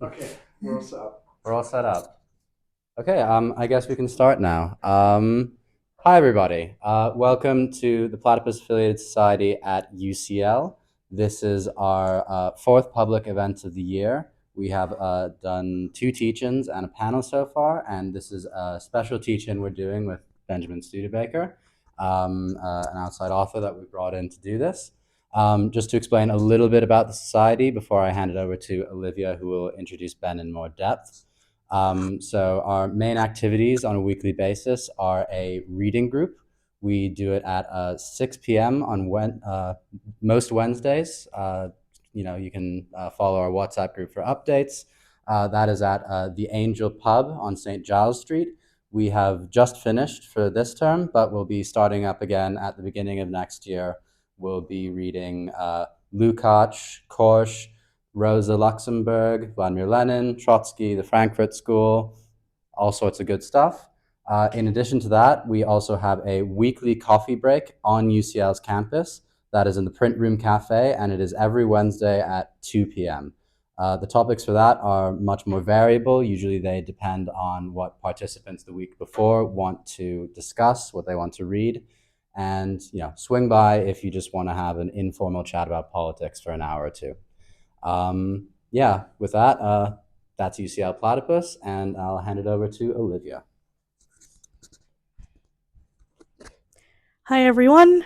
Okay, we're all set up. We're all set up. Okay, I guess we can start now. Hi, everybody. Welcome to the Platypus Affiliated Society at UCL. This is our fourth public event of the year. We have done two teach-ins and a panel so far, and this is a special teach-in we're doing with Benjamin Studebaker, an outside author that we brought in to do this. Just to explain a little bit about the society before I hand it over to Olivia, who will introduce Ben in more depth. So our main activities on a weekly basis are a reading group. We do it at 6 p.m. on most Wednesdays. You can follow our WhatsApp group for updates. That is at the Angel Pub on St. Giles Street. We have just finished for this term, but we'll be starting up again at the beginning of next year. We'll be reading Lukács, Korsch, Rosa Luxemburg, Vladimir Lenin, Trotsky, the Frankfurt School, all sorts of good stuff. In addition to that, we also have a weekly coffee break on UCL's campus. That is in the Print Room Cafe, and it is every Wednesday at 2 p.m. The topics for that are much more variable. Usually they depend on what participants the week before want to discuss, what they want to read. And swing by if you just want to have an informal chat about politics for an hour or two. With that, that's UCL Platypus, and I'll hand it over to Olivia. Hi, everyone.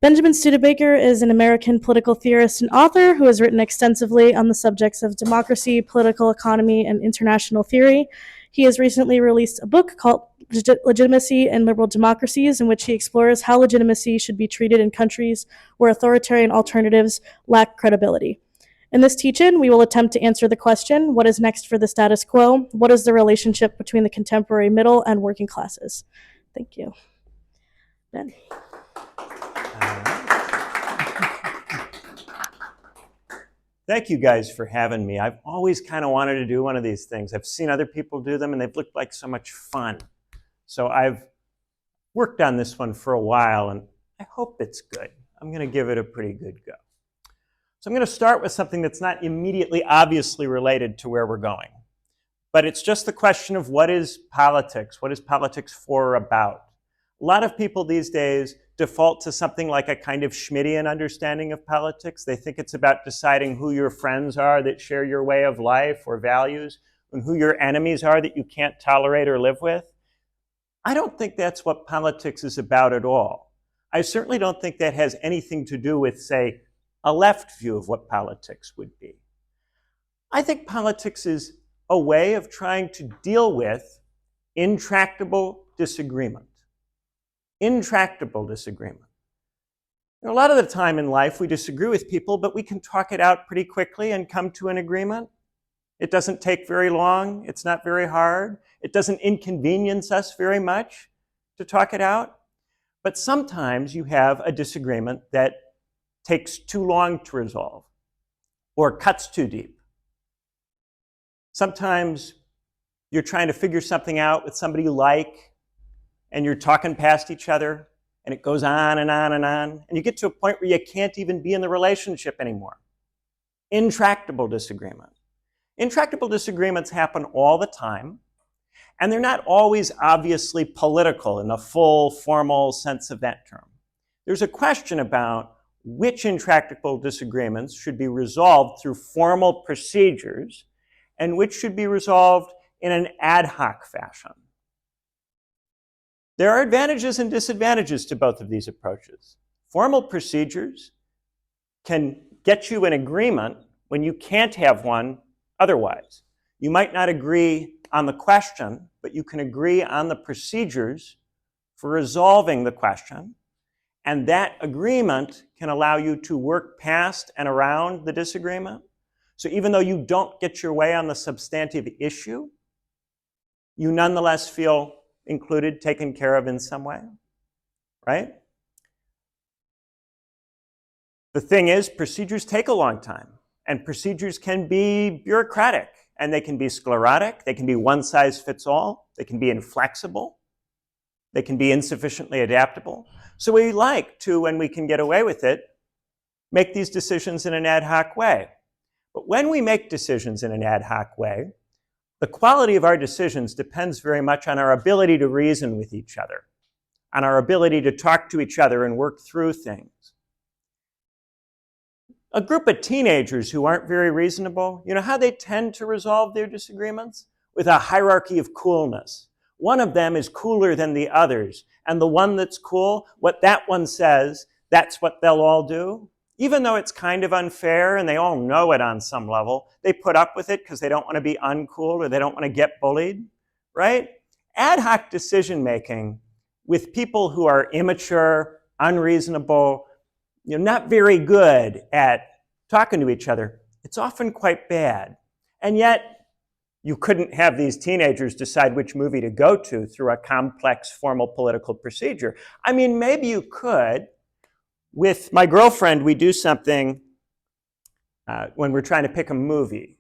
Benjamin Studebaker is an American political theorist and author who has written extensively on the subjects of democracy, political economy, and international theory. He has recently released a book called Legitimacy in Liberal Democracies, in which he explores how legitimacy should be treated in countries where authoritarian alternatives lack credibility. In this teach-in, we will attempt to answer the question, what is next for the status quo? What is the relationship between the contemporary middle and working classes? Thank you. Ben. Thank you guys for having me. I've always kind of wanted to do one of these things. I've seen other people do them and they've looked like so much fun. So I've worked on this one for a while and I hope it's good. I'm going to give it a pretty good go. So I'm going to start with something that's not immediately obviously related to where we're going. But it's just the question of what is politics? What is politics for or about? A lot of people these days default to something like a kind of Schmittian understanding of politics. They think it's about deciding who your friends are that share your way of life or values, and who your enemies are that you can't tolerate or live with. I don't think that's what politics is about at all. I certainly don't think that has anything to do with, say, a left view of what politics would be. I think politics is a way of trying to deal with intractable disagreement. Intractable disagreement. A lot of the time in life we disagree with people, but we can talk it out pretty quickly and come to an agreement. It doesn't take very long. It's not very hard. It doesn't inconvenience us very much to talk it out. But sometimes you have a disagreement that takes too long to resolve or cuts too deep. Sometimes you're trying to figure something out with somebody you like, and you're talking past each other, and it goes on and on and on, and you get to a point where you can't even be in the relationship anymore. Intractable disagreement. Intractable disagreements happen all the time, and they're not always obviously political in the full, formal sense of that term. There's a question about which intractable disagreements should be resolved through formal procedures, and which should be resolved in an ad hoc fashion. There are advantages and disadvantages to both of these approaches. Formal procedures can get you an agreement when you can't have one otherwise. You might not agree on the question, but you can agree on the procedures for resolving the question, and that agreement can allow you to work past and around the disagreement. So even though you don't get your way on the substantive issue, you nonetheless feel included, taken care of in some way, right? The thing is, procedures take a long time, and procedures can be bureaucratic, and they can be sclerotic, they can be one size fits all, they can be inflexible, they can be insufficiently adaptable. So we like to, when we can get away with it, make these decisions in an ad hoc way. But when we make decisions in an ad hoc way, the quality of our decisions depends very much on our ability to reason with each other, on our ability to talk to each other and work through things. A group of teenagers who aren't very reasonable, you know how they tend to resolve their disagreements? With a hierarchy of coolness. One of them is cooler than the others, and the one that's cool, what that one says, that's what they'll all do. Even though it's kind of unfair and they all know it on some level, they put up with it because they don't want to be uncool or they don't want to get bullied, right? Ad hoc decision making with people who are immature, unreasonable, not very good at talking to each other, it's often quite bad. And yet, you couldn't have these teenagers decide which movie to go to through a complex formal political procedure. I mean, maybe you could. With my girlfriend, we do something when we're trying to pick a movie.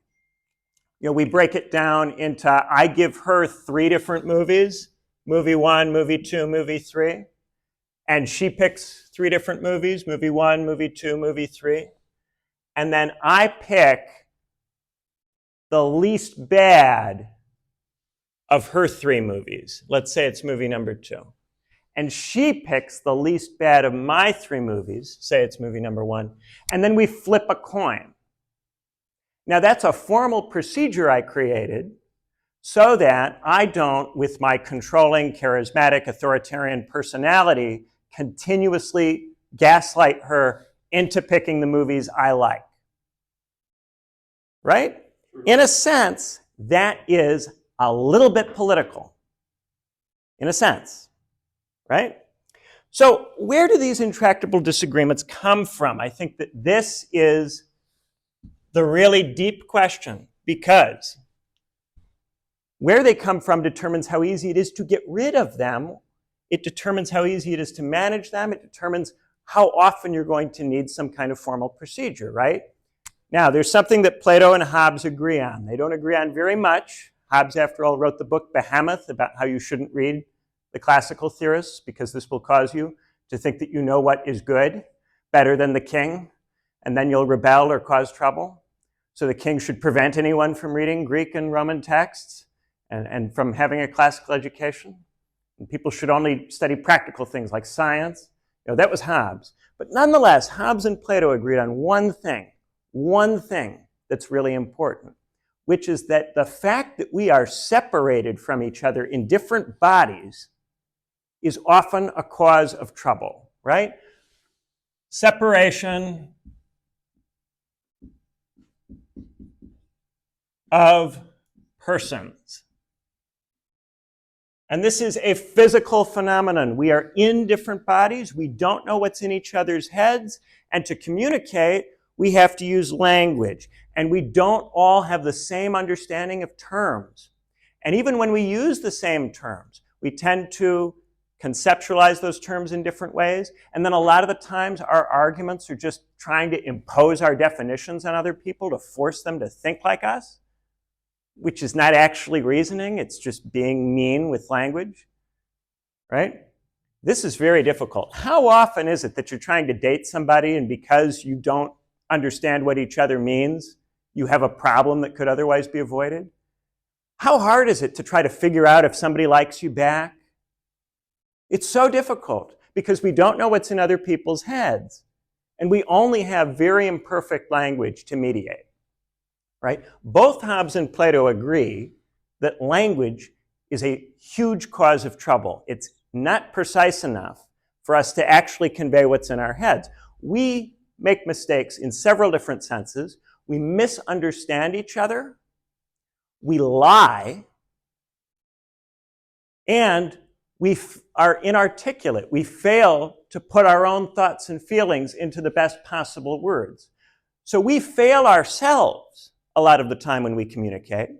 We break it down into, I give her 3 different movies, movie 1, movie 2, movie 3. And she picks 3 different movies, movie 1, movie 2, movie 3. And then I pick the least bad of her 3 movies. Let's say it's movie number 2. And she picks the least bad of my 3 movies, say it's movie number 1, and then we flip a coin. Now that's a formal procedure I created so that I don't, with my controlling, charismatic, authoritarian personality, continuously gaslight her into picking the movies I like. Right? In a sense, that is a little bit political. In a sense. Right? So where do these intractable disagreements come from? I think that this is the really deep question, because where they come from determines how easy it is to get rid of them. It determines how easy it is to manage them. It determines how often you're going to need some kind of formal procedure, right? Now, there's something that Plato and Hobbes agree on. They don't agree on very much. Hobbes, after all, wrote the book Behemoth about how you shouldn't read the classical theorists because this will cause you to think that you know what is good better than the king, and then you'll rebel or cause trouble. So the king should prevent anyone from reading Greek and Roman texts and from having a classical education. And people should only study practical things like science. That was Hobbes. But nonetheless, Hobbes and Plato agreed on one thing that's really important, which is that the fact that we are separated from each other in different bodies is often a cause of trouble, right? Separation of persons. And this is a physical phenomenon. We are in different bodies. We don't know what's in each other's heads. And to communicate, we have to use language. And we don't all have the same understanding of terms. And even when we use the same terms, we tend to conceptualize those terms in different ways. And then a lot of the times our arguments are just trying to impose our definitions on other people to force them to think like us, which is not actually reasoning. It's just being mean with language, right? This is very difficult. How often is it that you're trying to date somebody and because you don't understand what each other means, you have a problem that could otherwise be avoided? How hard is it to try to figure out if somebody likes you back? It's so difficult because we don't know what's in other people's heads. And we only have very imperfect language to mediate, right? Both Hobbes and Plato agree that language is a huge cause of trouble. It's not precise enough for us to actually convey what's in our heads. We make mistakes in several different senses. We misunderstand each other. We lie. And we are inarticulate. We fail to put our own thoughts and feelings into the best possible words. So we fail ourselves a lot of the time when we communicate.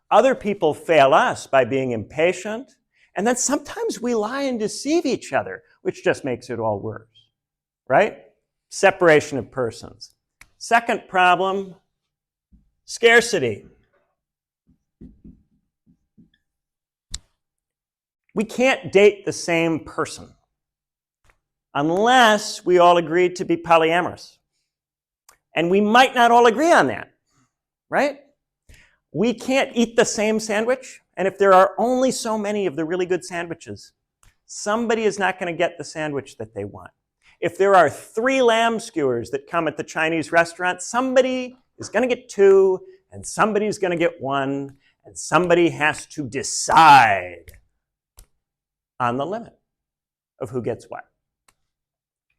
Other people fail us by being impatient. And then sometimes we lie and deceive each other, which just makes it all worse, right? Separation of persons. Second problem, scarcity. We can't date the same person unless we all agree to be polyamorous. And we might not all agree on that. right? We can't eat the same sandwich, and if there are only so many of the really good sandwiches, somebody is not going to get the sandwich that they want. If there are 3 lamb skewers that come at the Chinese restaurant, somebody is going to get 2, and somebody's going to get 1, and somebody has to decide on the limit of who gets what,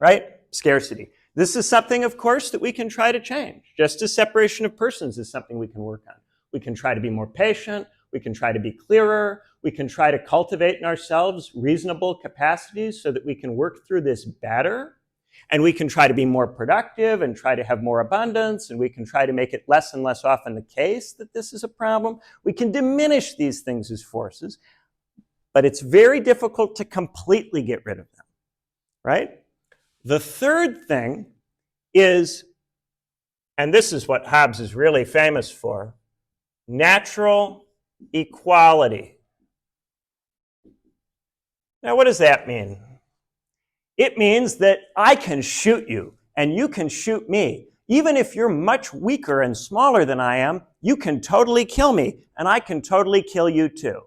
right? Scarcity. This is something, of course, that we can try to change. Just as separation of persons is something we can work on. We can try to be more patient. We can try to be clearer. We can try to cultivate in ourselves reasonable capacities so that we can work through this better. And we can try to be more productive and try to have more abundance. And we can try to make it less and less often the case that this is a problem. We can diminish these things as forces. But it's very difficult to completely get rid of them, right? The third thing is, and this is what Hobbes is really famous for, natural equality. Now, what does that mean? It means that I can shoot you and you can shoot me. Even if you're much weaker and smaller than I am, you can totally kill me and I can totally kill you too.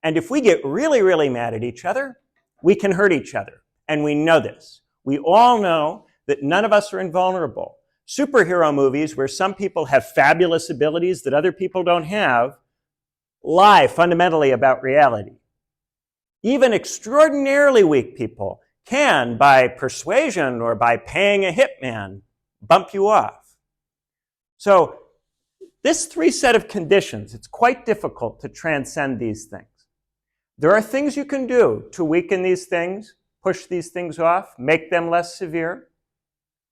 And if we get really, really mad at each other, we can hurt each other. And we know this. We all know that none of us are invulnerable. Superhero movies where some people have fabulous abilities that other people don't have lie fundamentally about reality. Even extraordinarily weak people can, by persuasion or by paying a hitman, bump you off. So this 3 set of conditions, it's quite difficult to transcend these things. There are things you can do to weaken these things, push these things off, make them less severe,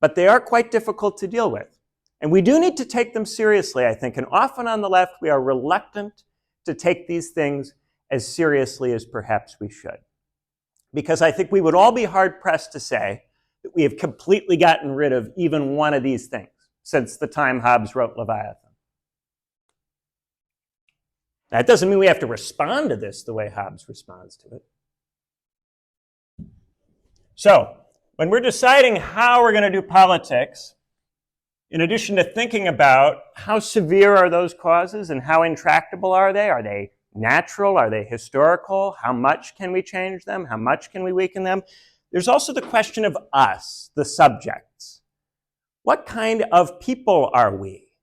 but they are quite difficult to deal with. And we do need to take them seriously, I think, and often on the left we are reluctant to take these things as seriously as perhaps we should. Because I think we would all be hard-pressed to say that we have completely gotten rid of even one of these things since the time Hobbes wrote Leviathan. That doesn't mean we have to respond to this the way Hobbes responds to it. So, when we're deciding how we're going to do politics, in addition to thinking about how severe are those causes and how intractable are they natural? Are they historical? How much can we change them? How much can we weaken them? There's also the question of us, the subjects. What kind of people are we?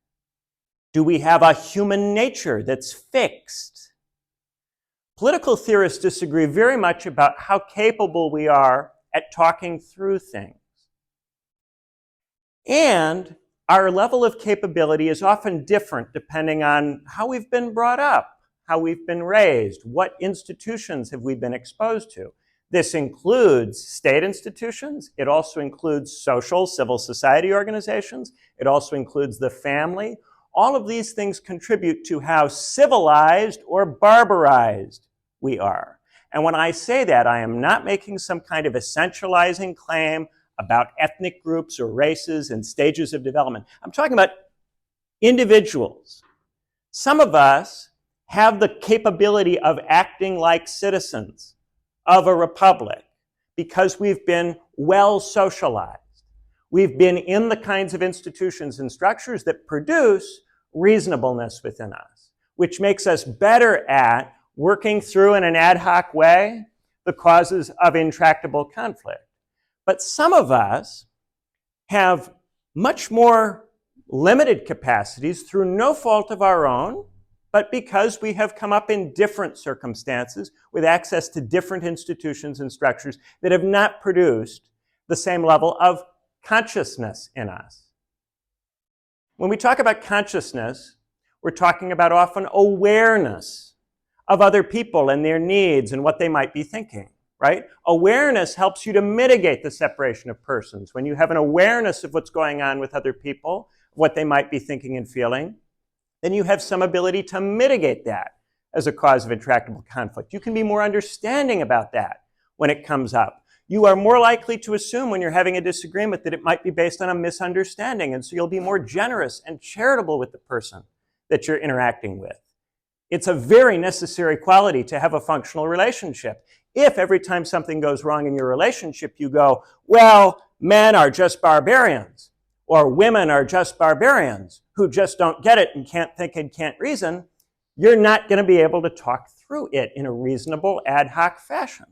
Do we have a human nature that's fixed? Political theorists disagree very much about how capable we are at talking through things. And our level of capability is often different depending on how we've been brought up, how we've been raised, what institutions have we been exposed to. This includes state institutions. It also includes social, civil society organizations. It also includes the family. All of these things contribute to how civilized or barbarized we are. And when I say that, I am not making some kind of essentializing claim about ethnic groups or races and stages of development. I'm talking about individuals. Some of us have the capability of acting like citizens of a republic because we've been well socialized. We've been in the kinds of institutions and structures that produce reasonableness within us, which makes us better at working through in an ad hoc way the causes of intractable conflict. But some of us have much more limited capacities through no fault of our own, but because we have come up in different circumstances with access to different institutions and structures that have not produced the same level of consciousness in us. When we talk about consciousness, we're talking about often awareness of other people and their needs and what they might be thinking, right? Awareness helps you to mitigate the separation of persons. When you have an awareness of what's going on with other people, what they might be thinking and feeling, then you have some ability to mitigate that as a cause of intractable conflict. You can be more understanding about that when it comes up. You are more likely to assume when you're having a disagreement that it might be based on a misunderstanding, and so you'll be more generous and charitable with the person that you're interacting with. It's a very necessary quality to have a functional relationship. If every time something goes wrong in your relationship you go, well, men are just barbarians, or women are just barbarians who just don't get it and can't think and can't reason, you're not going to be able to talk through it in a reasonable ad hoc fashion,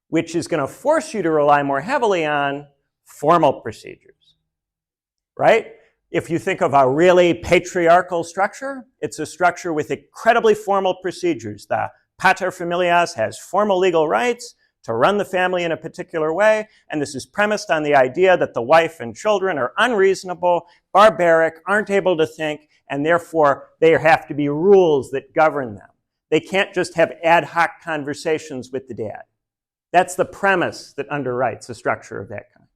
which is going to force you to rely more heavily on formal procedures, right? If you think of a really patriarchal structure, it's a structure with incredibly formal procedures. The paterfamilias has formal legal rights to run the family in a particular way, and this is premised on the idea that the wife and children are unreasonable, barbaric, aren't able to think, and therefore there have to be rules that govern them. They can't just have ad hoc conversations with the dad. That's the premise that underwrites a structure of that kind.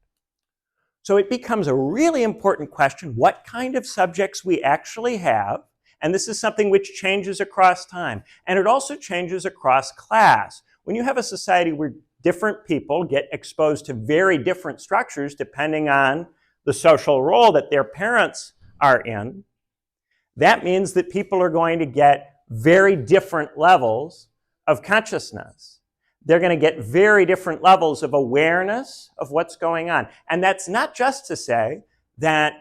So it becomes a really important question what kind of subjects we actually have, and this is something which changes across time, and it also changes across class. When you have a society where different people get exposed to very different structures depending on the social role that their parents are in, that means that people are going to get very different levels of consciousness. They're going to get very different levels of awareness of what's going on. And that's not just to say that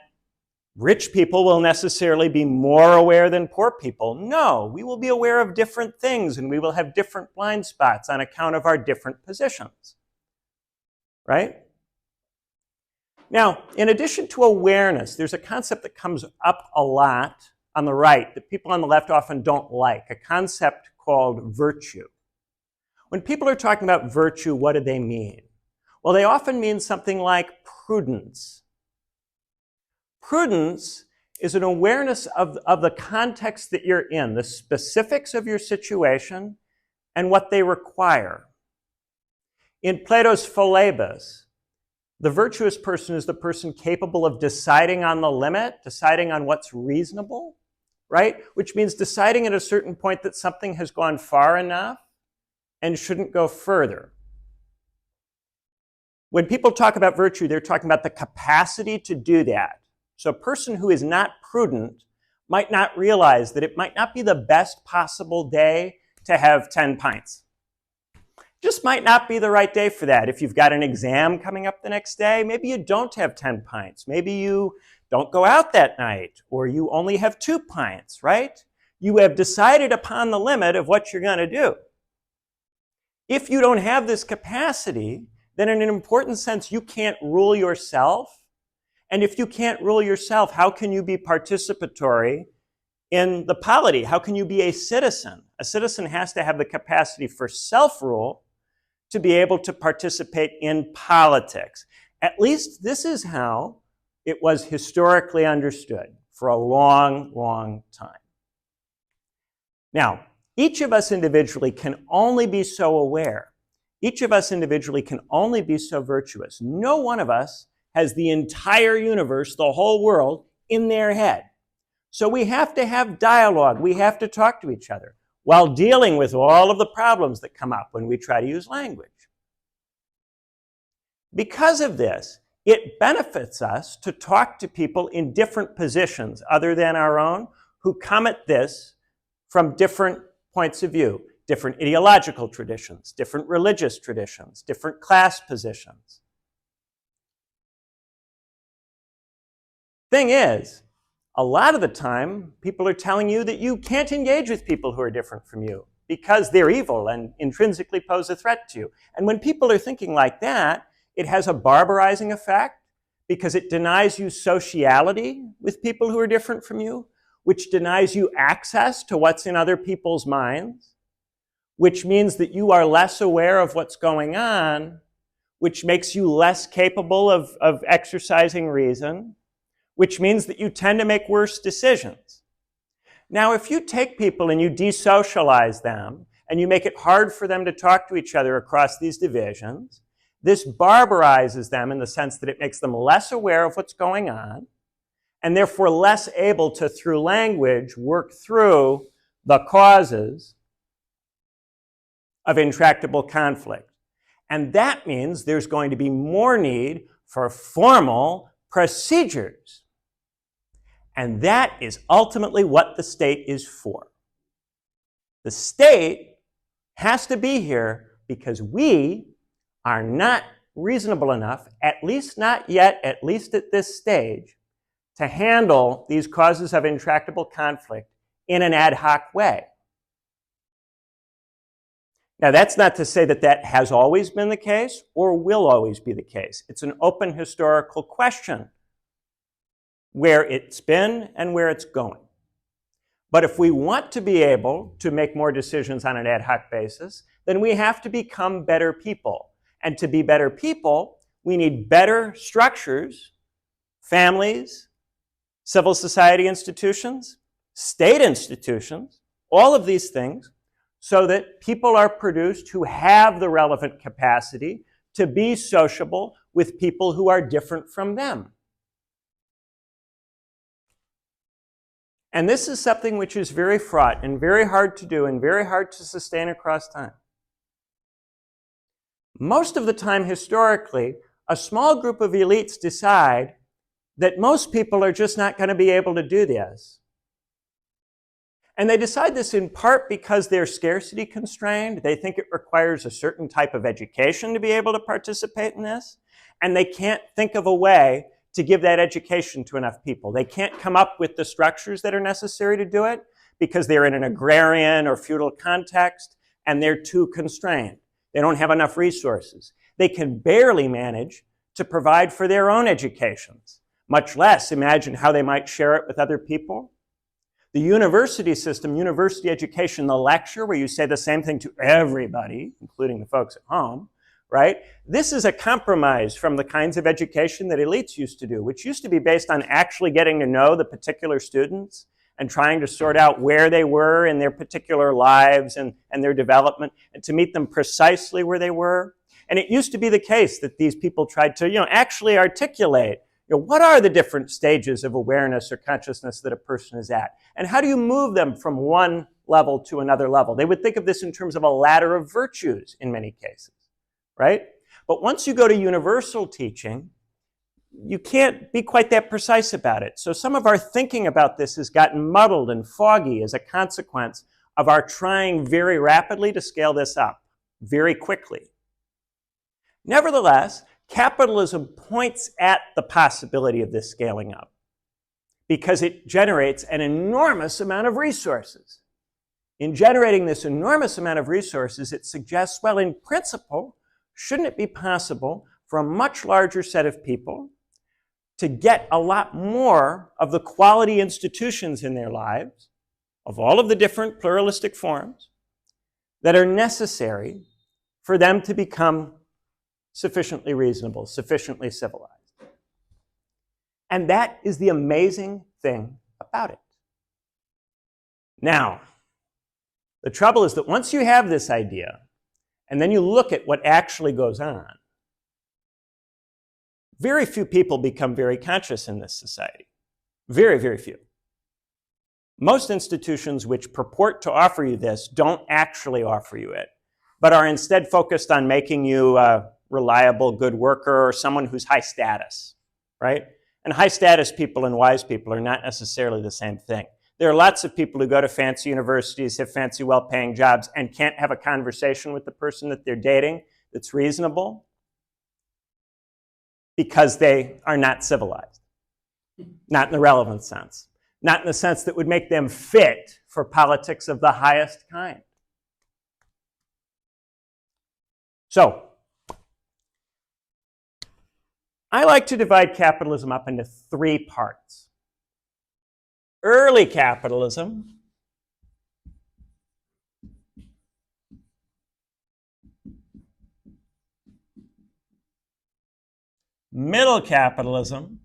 rich people will necessarily be more aware than poor people. No, we will be aware of different things and we will have different blind spots on account of our different positions, right? Now, in addition to awareness, there's a concept that comes up a lot on the right that people on the left often don't like, a concept called virtue. When people are talking about virtue, what do they mean? Well, they often mean something like prudence. Prudence is an awareness of the context that you're in, the specifics of your situation, and what they require. In Plato's Philebus, the virtuous person is the person capable of deciding on the limit, deciding on what's reasonable, right? Which means deciding at a certain point that something has gone far enough and shouldn't go further. When people talk about virtue, they're talking about the capacity to do that. So a person who is not prudent might not realize that it might not be the best possible day to have 10 pints. Just might not be the right day for that. If you've got an exam coming up the next day, maybe you don't have 10 pints. Maybe you don't go out that night, or you only have 2 pints, right? You have decided upon the limit of what you're going to do. If you don't have this capacity, then in an important sense, you can't rule yourself. And if you can't rule yourself, how can you be participatory in the polity? How can you be a citizen? A citizen has to have the capacity for self-rule to be able to participate in politics. At least this is how it was historically understood for a long, long time. Now, each of us individually can only be so aware. Each of us individually can only be so virtuous. No one of us has the entire universe, the whole world, in their head. So we have to have dialogue. We have to talk to each other while dealing with all of the problems that come up when we try to use language. Because of this, it benefits us to talk to people in different positions other than our own who come at this from different points of view, different ideological traditions, different religious traditions, different class positions. Thing is, a lot of the time, people are telling you that you can't engage with people who are different from you because they're evil and intrinsically pose a threat to you. And when people are thinking like that, it has a barbarizing effect because it denies you sociality with people who are different from you, which denies you access to what's in other people's minds, which means that you are less aware of what's going on, which makes you less capable of exercising reason, which means that you tend to make worse decisions. Now, if you take people and you desocialize them, and you make it hard for them to talk to each other across these divisions, this barbarizes them in the sense that it makes them less aware of what's going on, and therefore less able to, through language, work through the causes of intractable conflict. And that means there's going to be more need for formal procedures. And that is ultimately what the state is for. The state has to be here because we are not reasonable enough, at least not yet, at least at this stage, to handle these causes of intractable conflict in an ad hoc way. Now, that's not to say that that has always been the case or will always be the case. It's an open historical question where it's been and where it's going. But if we want to be able to make more decisions on an ad hoc basis, then we have to become better people. And to be better people, we need better structures, families, civil society institutions, state institutions, all of these things, so that people are produced who have the relevant capacity to be sociable with people who are different from them. And this is something which is very fraught and very hard to do and very hard to sustain across time. Most of the time, historically, a small group of elites decide that most people are just not going to be able to do this. And they decide this in part because they're scarcity constrained. They think it requires a certain type of education to be able to participate in this. And they can't think of a way to give that education to enough people. They can't come up with the structures that are necessary to do it because they're in an agrarian or feudal context and they're too constrained. They don't have enough resources. They can barely manage to provide for their own educations, much less imagine how they might share it with other people. The university system, university education, the lecture where you say the same thing to everybody, including the folks at home, right? This is a compromise from the kinds of education that elites used to do, which used to be based on actually getting to know the particular students and trying to sort out where they were in their particular lives and their development and to meet them precisely where they were. And it used to be the case that these people tried to, actually articulate, what are the different stages of awareness or consciousness that a person is at? And how do you move them from one level to another level? They would think of this in terms of a ladder of virtues in many cases, right? But once you go to universal teaching, you can't be quite that precise about it. So some of our thinking about this has gotten muddled and foggy as a consequence of our trying very rapidly to scale this up very quickly. Nevertheless, capitalism points at the possibility of this scaling up because it generates an enormous amount of resources. In generating this enormous amount of resources, it suggests, well, in principle, shouldn't it be possible for a much larger set of people to get a lot more of the quality institutions in their lives, of all of the different pluralistic forms, that are necessary for them to become sufficiently reasonable, sufficiently civilized. And that is the amazing thing about it. Now, the trouble is that once you have this idea, and then you look at what actually goes on, very few people become very conscious in this society. Very, very few. Most institutions which purport to offer you this don't actually offer you it, but are instead focused on making you reliable, good worker, or someone who's high status, right? And high status people and wise people are not necessarily the same thing. There are lots of people who go to fancy universities, have fancy, well-paying jobs, and can't have a conversation with the person that they're dating that's reasonable because they are not civilized. Not in the relevant sense. Not in the sense that would make them fit for politics of the highest kind. So, I like to divide capitalism up into three parts. Early capitalism, middle capitalism,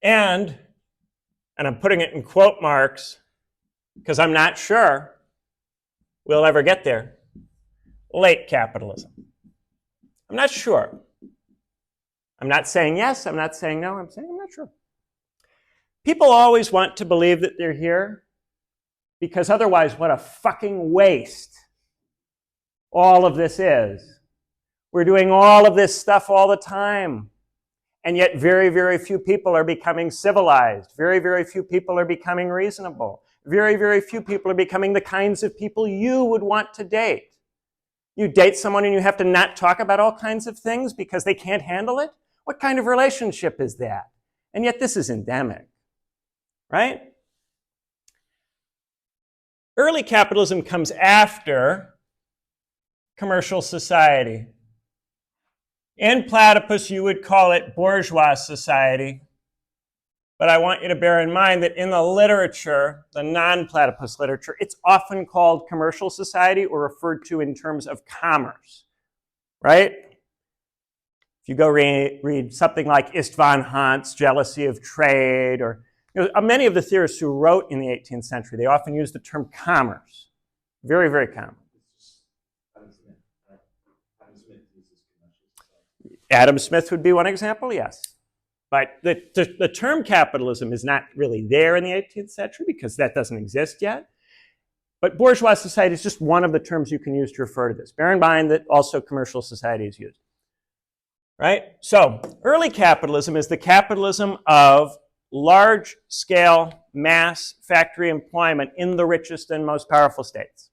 and I'm putting it in quote marks because I'm not sure we'll ever get there, late capitalism. I'm not sure. I'm not saying yes, I'm not saying no, I'm saying I'm not sure. People always want to believe that they're here because otherwise what a fucking waste all of this is. We're doing all of this stuff all the time. And yet very, very few people are becoming civilized. Very, very few people are becoming reasonable. very, very few people are becoming the kinds of people you would want to date. You date someone and you have to not talk about all kinds of things because they can't handle it? What kind of relationship is that? And yet this is endemic, right? Early capitalism comes after commercial society. In Platypus, you would call it bourgeois society. But I want you to bear in mind that in the literature, the non-platypus literature, it's often called commercial society or referred to in terms of commerce, right? If you go read something like Istvan Hunt's Jealousy of Trade, or many of the theorists who wrote in the 18th century, they often use the term commerce. Very, very common. Adam Smith would be one example, yes. But the term capitalism is not really there in the 18th century because that doesn't exist yet. But bourgeois society is just one of the terms you can use to refer to this. Bear in mind that also commercial society is used. Right? So early capitalism is the capitalism of large-scale mass factory employment in the richest and most powerful states.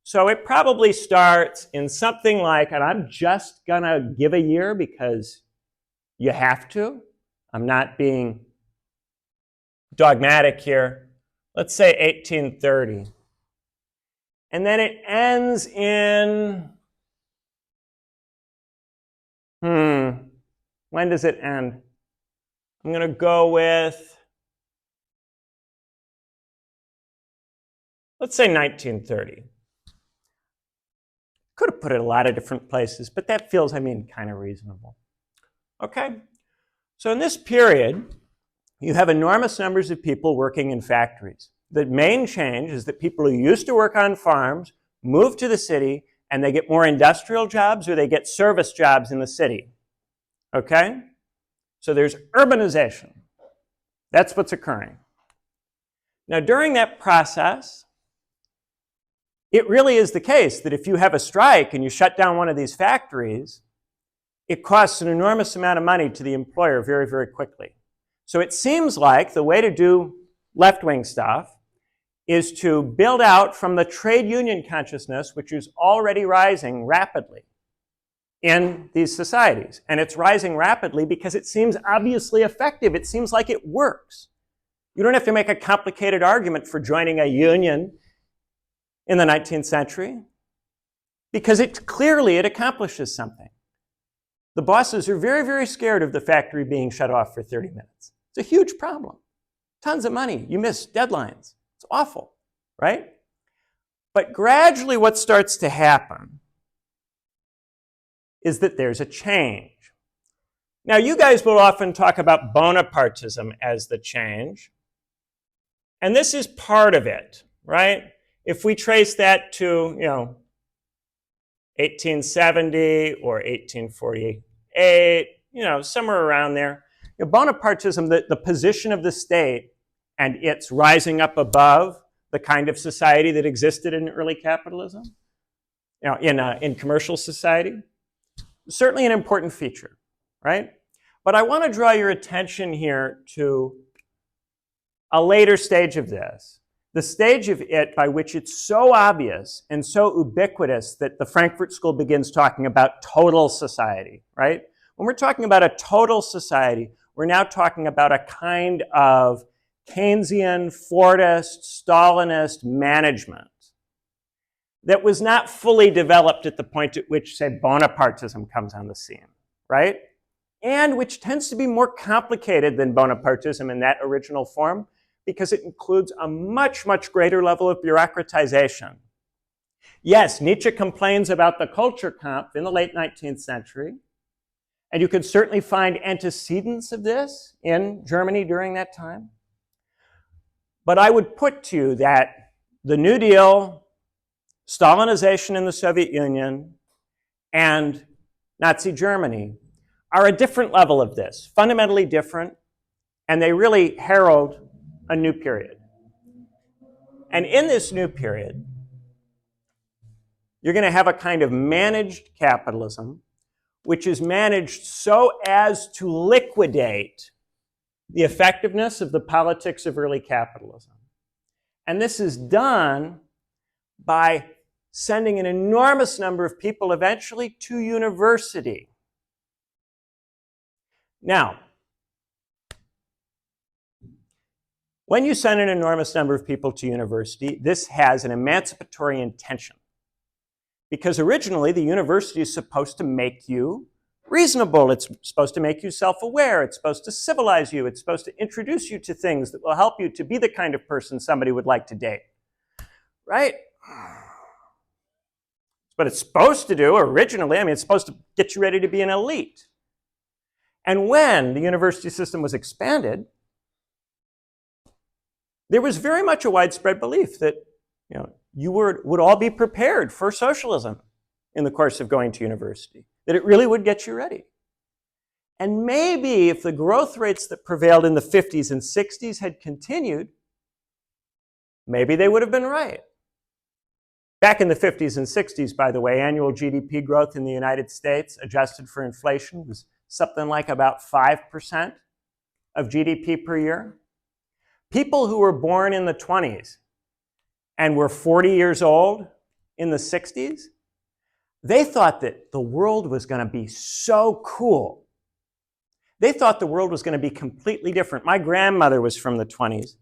So it probably starts in something like, and I'm just going to give a year because you have to. I'm not being dogmatic here. Let's say 1830. And then it ends in, when does it end? I'm going to go with, let's say 1930. Could have put it a lot of different places, but that feels, kind of reasonable. Okay? So in this period, you have enormous numbers of people working in factories. The main change is that people who used to work on farms move to the city and they get more industrial jobs or they get service jobs in the city. Okay? So there's urbanization. That's what's occurring. Now, during that process, it really is the case that if you have a strike and you shut down one of these factories, it costs an enormous amount of money to the employer very, very quickly. So it seems like the way to do left-wing stuff is to build out from the trade union consciousness, which is already rising rapidly in these societies. And it's rising rapidly because it seems obviously effective. It seems like it works. You don't have to make a complicated argument for joining a union in the 19th century because it accomplishes something. The bosses are very, very scared of the factory being shut off for 30 minutes. It's a huge problem. Tons of money. You miss deadlines. It's awful, right? But gradually what starts to happen is that there's a change. Now, you guys will often talk about Bonapartism as the change. And this is part of it, right? If we trace that to, 1870 or 1848, somewhere around there, Bonapartism, the position of the state and its rising up above the kind of society that existed in early capitalism, in commercial society, certainly an important feature, right? But I want to draw your attention here to a later stage of this, the stage of it by which it's so obvious and so ubiquitous that the Frankfurt School begins talking about total society, right? When we're talking about a total society, we're now talking about a kind of Keynesian, Fordist, Stalinist management that was not fully developed at the point at which, say, Bonapartism comes on the scene, right? And which tends to be more complicated than Bonapartism in that original form because it includes a much, much greater level of bureaucratization. Yes, Nietzsche complains about the culture Kampf in the late 19th century, and you can certainly find antecedents of this in Germany during that time. But I would put to you that the New Deal, Stalinization in the Soviet Union, and Nazi Germany are a different level of this, fundamentally different, and they really herald a new period. And in this new period, you're going to have a kind of managed capitalism, which is managed so as to liquidate the effectiveness of the politics of early capitalism. And this is done by sending an enormous number of people eventually to university. Now, when you send an enormous number of people to university, this has an emancipatory intention. Because originally, the university is supposed to make you reasonable. It's supposed to make you self-aware. It's supposed to civilize you. It's supposed to introduce you to things that will help you to be the kind of person somebody would like to date. Right? But it's supposed to do originally. I mean, it's supposed to get you ready to be an elite. And when the university system was expanded, there was very much a widespread belief that you would all be prepared for socialism in the course of going to university, that it really would get you ready. And maybe if the growth rates that prevailed in the 50s and 60s had continued, maybe they would have been right. Back in the 50s and 60s, by the way, annual GDP growth in the United States, adjusted for inflation, was something like about 5% of GDP per year. People who were born in the 20s and were 40 years old in the 60s, they thought that the world was going to be so cool. They thought the world was going to be completely different. My grandmother was from the 20s,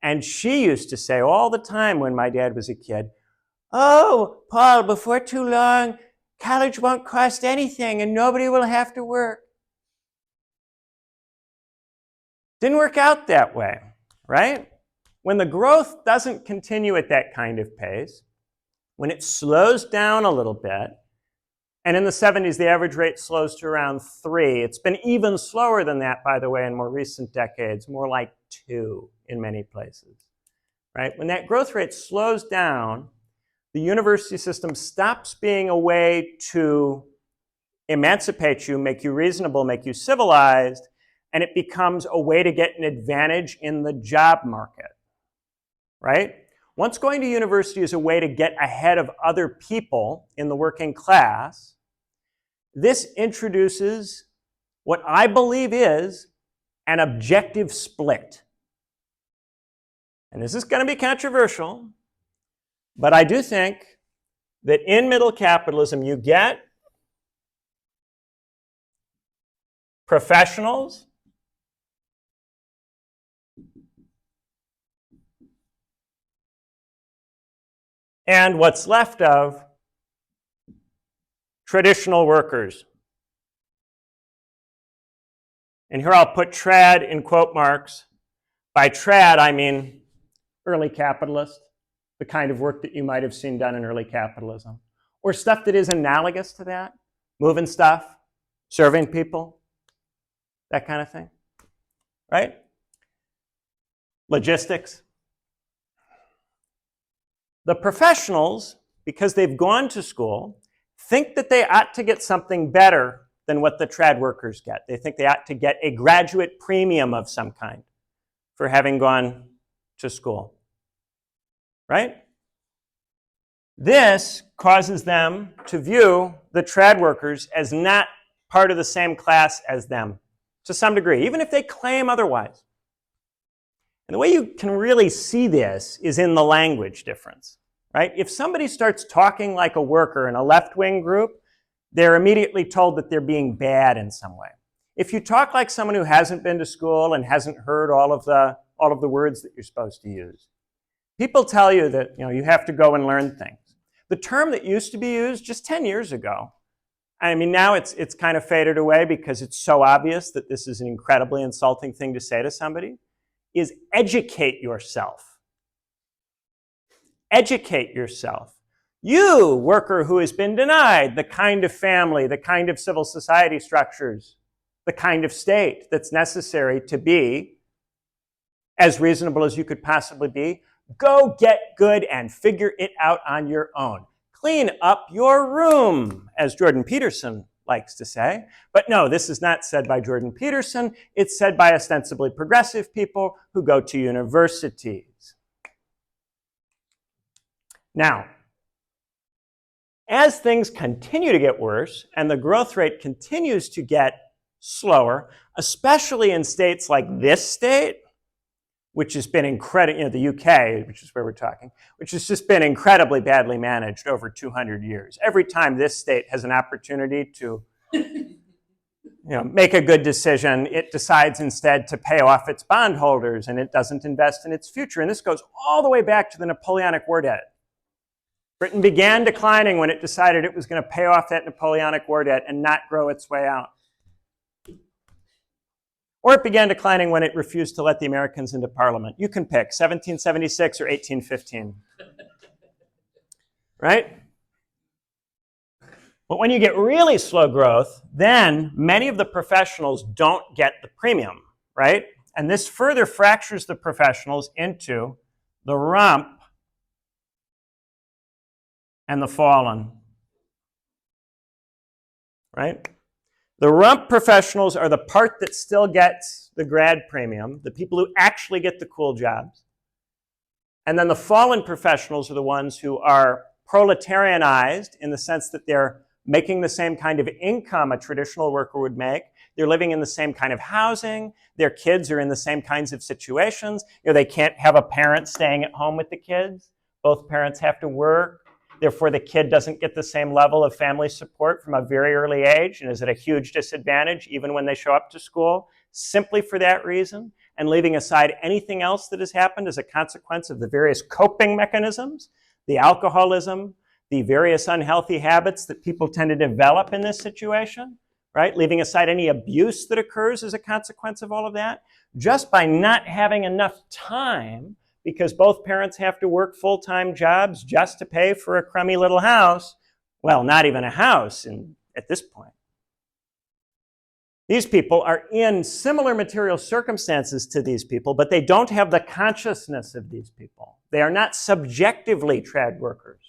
and she used to say all the time when my dad was a kid, "Oh, Paul, before too long, college won't cost anything and nobody will have to work." Didn't work out that way, right? When the growth doesn't continue at that kind of pace, when it slows down a little bit, and in the 70s, the average rate slows to around 3. It's been even slower than that, by the way, in more recent decades, more like 2 in many places, right? When that growth rate slows down, the university system stops being a way to emancipate you, make you reasonable, make you civilized, and it becomes a way to get an advantage in the job market, right? Once going to university is a way to get ahead of other people in the working class, this introduces what I believe is an objective split. And this is going to be controversial, but I do think that in middle capitalism, you get professionals and what's left of traditional workers. And here I'll put trad in quote marks. By trad, I mean early capitalist, the kind of work that you might have seen done in early capitalism, or stuff that is analogous to that, moving stuff, serving people, that kind of thing, right? Logistics. The professionals, because they've gone to school, think that they ought to get something better than what the trad workers get. They think they ought to get a graduate premium of some kind for having gone to school, right? This causes them to view the trad workers as not part of the same class as them to some degree, even if they claim otherwise. And the way you can really see this is in the language difference, right? If somebody starts talking like a worker in a left-wing group, they're immediately told that they're being bad in some way. If you talk like someone who hasn't been to school and hasn't heard all of the words that you're supposed to use, people tell you that you have to go and learn things. The term that used to be used just 10 years ago, I mean, now it's kind of faded away because it's so obvious that this is an incredibly insulting thing to say to somebody, is educate yourself. Educate yourself. You, worker who has been denied the kind of family, the kind of civil society structures, the kind of state that's necessary to be as reasonable as you could possibly be, go get good and figure it out on your own. Clean up your room, as Jordan Peterson likes to say. But no, this is not said by Jordan Peterson. It's said by ostensibly progressive people who go to universities. Now, as things continue to get worse and the growth rate continues to get slower, especially in states like this state, which has been incredible, the UK, which is where we're talking, which has just been incredibly badly managed over 200 years. Every time this state has an opportunity to make a good decision, it decides instead to pay off its bondholders, and it doesn't invest in its future. And this goes all the way back to the Napoleonic War debt. Britain began declining when it decided it was going to pay off that Napoleonic War debt and not grow its way out. Or it began declining when it refused to let the Americans into Parliament. You can pick 1776 or 1815. Right? But when you get really slow growth, then many of the professionals don't get the premium, right? And this further fractures the professionals into the rump and the fallen, right? The rump professionals are the part that still gets the grad premium, the people who actually get the cool jobs. And then the fallen professionals are the ones who are proletarianized in the sense that they're making the same kind of income a traditional worker would make. They're living in the same kind of housing. Their kids are in the same kinds of situations. They can't have a parent staying at home with the kids. Both parents have to work. Therefore, the kid doesn't get the same level of family support from a very early age and is at a huge disadvantage even when they show up to school, simply for that reason, and leaving aside anything else that has happened as a consequence of the various coping mechanisms, the alcoholism, the various unhealthy habits that people tend to develop in this situation, right? Leaving aside any abuse that occurs as a consequence of all of that, just by not having enough time, because both parents have to work full-time jobs just to pay for a crummy little house. Well, not even a house at this point. These people are in similar material circumstances to these people, but they don't have the consciousness of these people. They are not subjectively trad workers.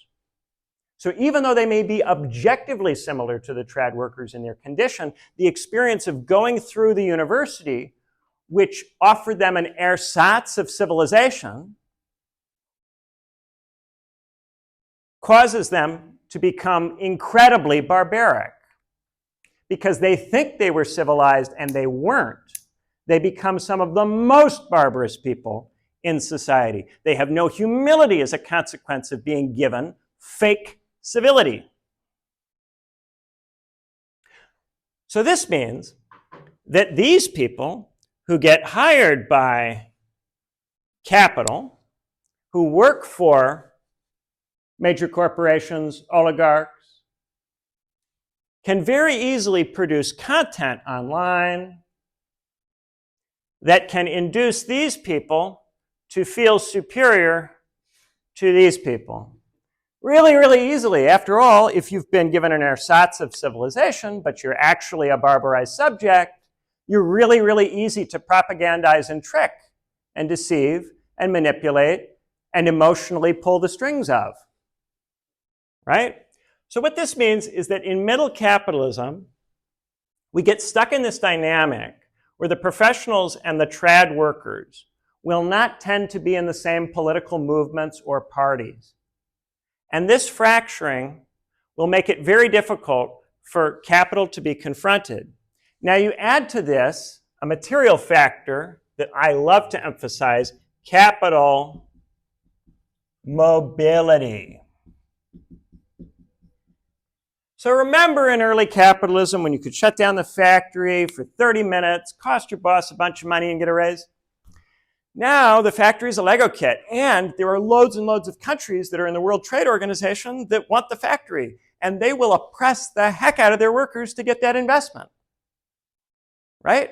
So even though they may be objectively similar to the trad workers in their condition, the experience of going through the university, which offered them an ersatz of civilization, causes them to become incredibly barbaric. Because they think they were civilized and they weren't. They become some of the most barbarous people in society. They have no humility as a consequence of being given fake civility. So this means that these people who get hired by capital, who work for major corporations, oligarchs, can very easily produce content online that can induce these people to feel superior to these people. Really, really easily. After all, if you've been given an ersatz of civilization, but you're actually a barbarized subject, you're really, really easy to propagandize and trick and deceive and manipulate and emotionally pull the strings of, right? So what this means is that in middle capitalism, we get stuck in this dynamic where the professionals and the trad workers will not tend to be in the same political movements or parties. And this fracturing will make it very difficult for capital to be confronted. Now you add to this a material factor that I love to emphasize, capital mobility. So remember in early capitalism when you could shut down the factory for 30 minutes, cost your boss a bunch of money and get a raise? Now the factory is a Lego kit, and there are loads and loads of countries that are in the World Trade Organization that want the factory, and they will oppress the heck out of their workers to get that investment, right?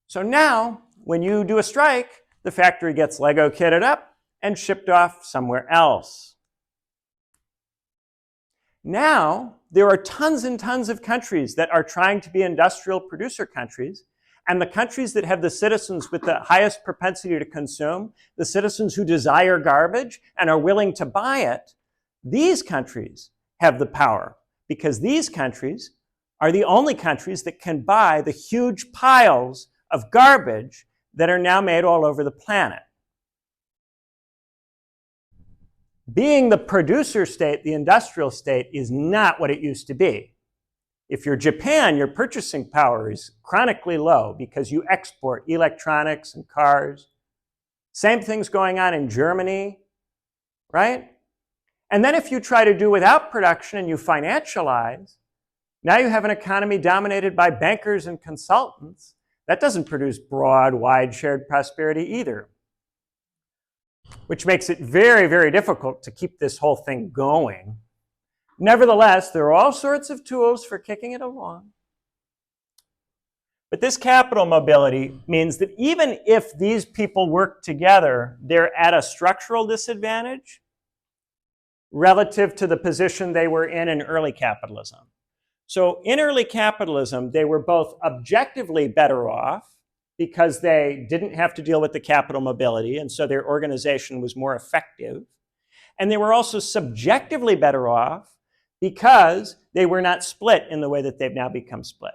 So now when you do a strike, the factory gets Lego kitted up and shipped off somewhere else. Now, there are tons and tons of countries that are trying to be industrial producer countries, and the countries that have the citizens with the highest propensity to consume, the citizens who desire garbage and are willing to buy it, these countries have the power, because these countries are the only countries that can buy the huge piles of garbage that are now made all over the planet. Being the producer state, the industrial state, is not what it used to be. If you're Japan, your purchasing power is chronically low because you export electronics and cars. Same thing's going on in Germany, right? And then if you try to do without production and you financialize, now you have an economy dominated by bankers and consultants. That doesn't produce broad, wide shared prosperity either, which makes it very, very difficult to keep this whole thing going. Nevertheless, there are all sorts of tools for kicking it along. But this capital mobility means that even if these people work together, they're at a structural disadvantage relative to the position they were in early capitalism. So in early capitalism, they were both objectively better off because they didn't have to deal with the capital mobility, and so their organization was more effective. And they were also subjectively better off because they were not split in the way that they've now become split.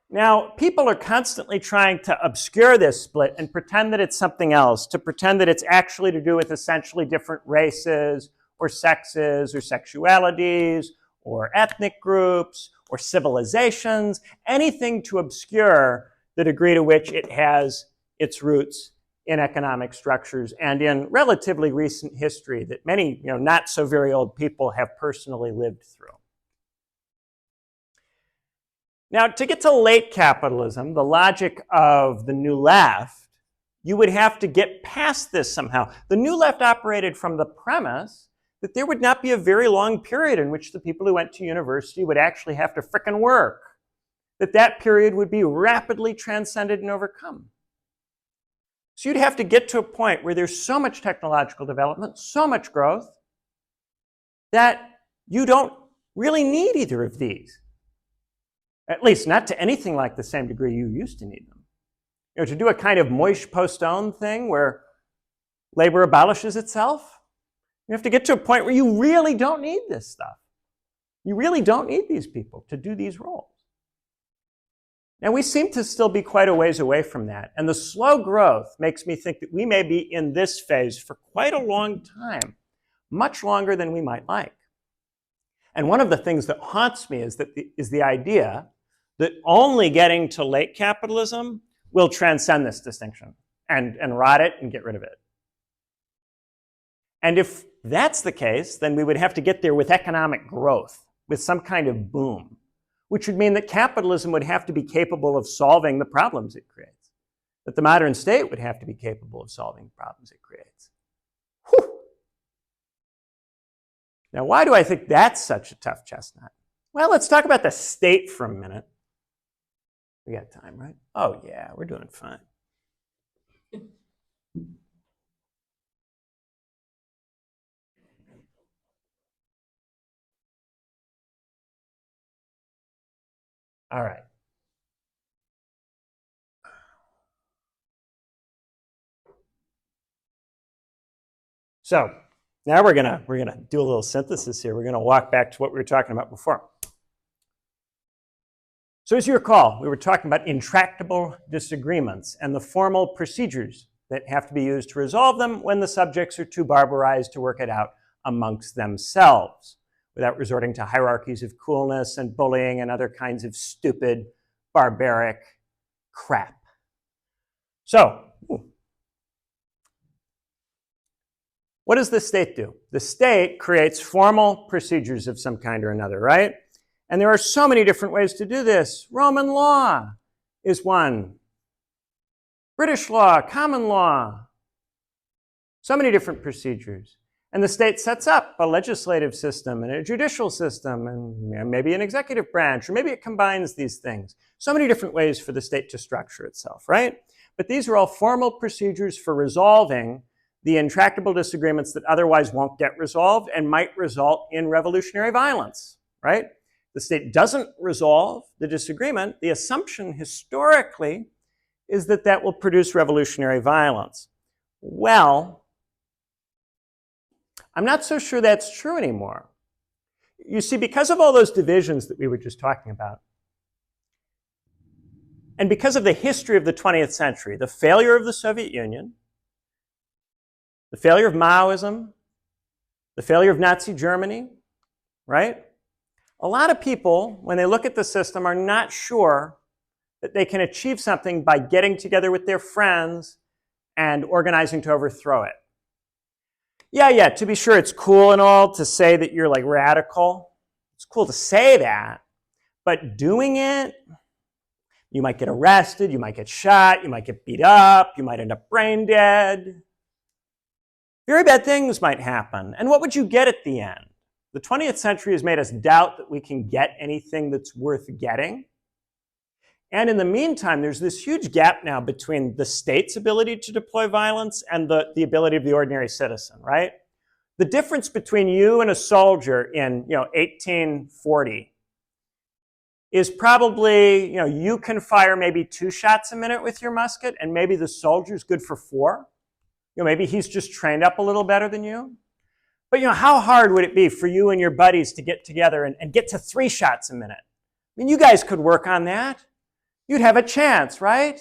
Now, people are constantly trying to obscure this split and pretend that it's something else, to pretend that it's actually to do with essentially different races or sexes or sexualities or ethnic groups or civilizations, anything to obscure the degree to which it has its roots in economic structures and in relatively recent history that many, not so very old people have personally lived through. Now, to get to late capitalism, the logic of the New Left, you would have to get past this somehow. The New Left operated from the premise that there would not be a very long period in which the people who went to university would actually have to frickin' work, that period would be rapidly transcended and overcome. So you'd have to get to a point where there's so much technological development, so much growth, that you don't really need either of these. At least not to anything like the same degree you used to need them. To do a kind of moish postone thing where labor abolishes itself, you have to get to a point where you really don't need this stuff. You really don't need these people to do these roles. Now, we seem to still be quite a ways away from that. And the slow growth makes me think that we may be in this phase for quite a long time, much longer than we might like. And one of the things that haunts me is the idea that only getting to late capitalism will transcend this distinction and rot it and get rid of it. And if that's the case, then we would have to get there with economic growth, with some kind of boom, which would mean that capitalism would have to be capable of solving the problems it creates, that the modern state would have to be capable of solving the problems it creates. Whew. Now, why do I think that's such a tough chestnut? Well, let's talk about the state for a minute. We got time, right? Oh, yeah, we're doing fine. All right. So now we're gonna do a little synthesis here. We're gonna walk back to what we were talking about before. So as you recall, we were talking about intractable disagreements and the formal procedures that have to be used to resolve them when the subjects are too barbarized to work it out amongst themselves, without resorting to hierarchies of coolness and bullying and other kinds of stupid, barbaric crap. So, what does the state do? The state creates formal procedures of some kind or another, right? And there are so many different ways to do this. Roman law is one. British law, common law. So many different procedures. And the state sets up a legislative system and a judicial system and maybe an executive branch, or maybe it combines these things. So many different ways for the state to structure itself, right? But these are all formal procedures for resolving the intractable disagreements that otherwise won't get resolved and might result in revolutionary violence, right? The state doesn't resolve the disagreement. The assumption historically is that that will produce revolutionary violence. Well, I'm not so sure that's true anymore. You see, because of all those divisions that we were just talking about, and because of the history of the 20th century, the failure of the Soviet Union, the failure of Maoism, the failure of Nazi Germany, right? A lot of people, when they look at the system, are not sure that they can achieve something by getting together with their friends and organizing to overthrow it. Yeah, to be sure, it's cool and all to say that you're like radical. It's cool to say that, but doing it, you might get arrested, you might get shot, you might get beat up, you might end up brain dead. Very bad things might happen. And what would you get at the end? The 20th century has made us doubt that we can get anything that's worth getting. And in the meantime, there's this huge gap now between the state's ability to deploy violence and the ability of the ordinary citizen, right? The difference between you and a soldier in 1840 is probably, you can fire maybe 2 shots a minute with your musket, and maybe the soldier's good for 4. Maybe he's just trained up a little better than you. But how hard would it be for you and your buddies to get together and get to 3 shots a minute? I mean, you guys could work on that. You'd have a chance, right?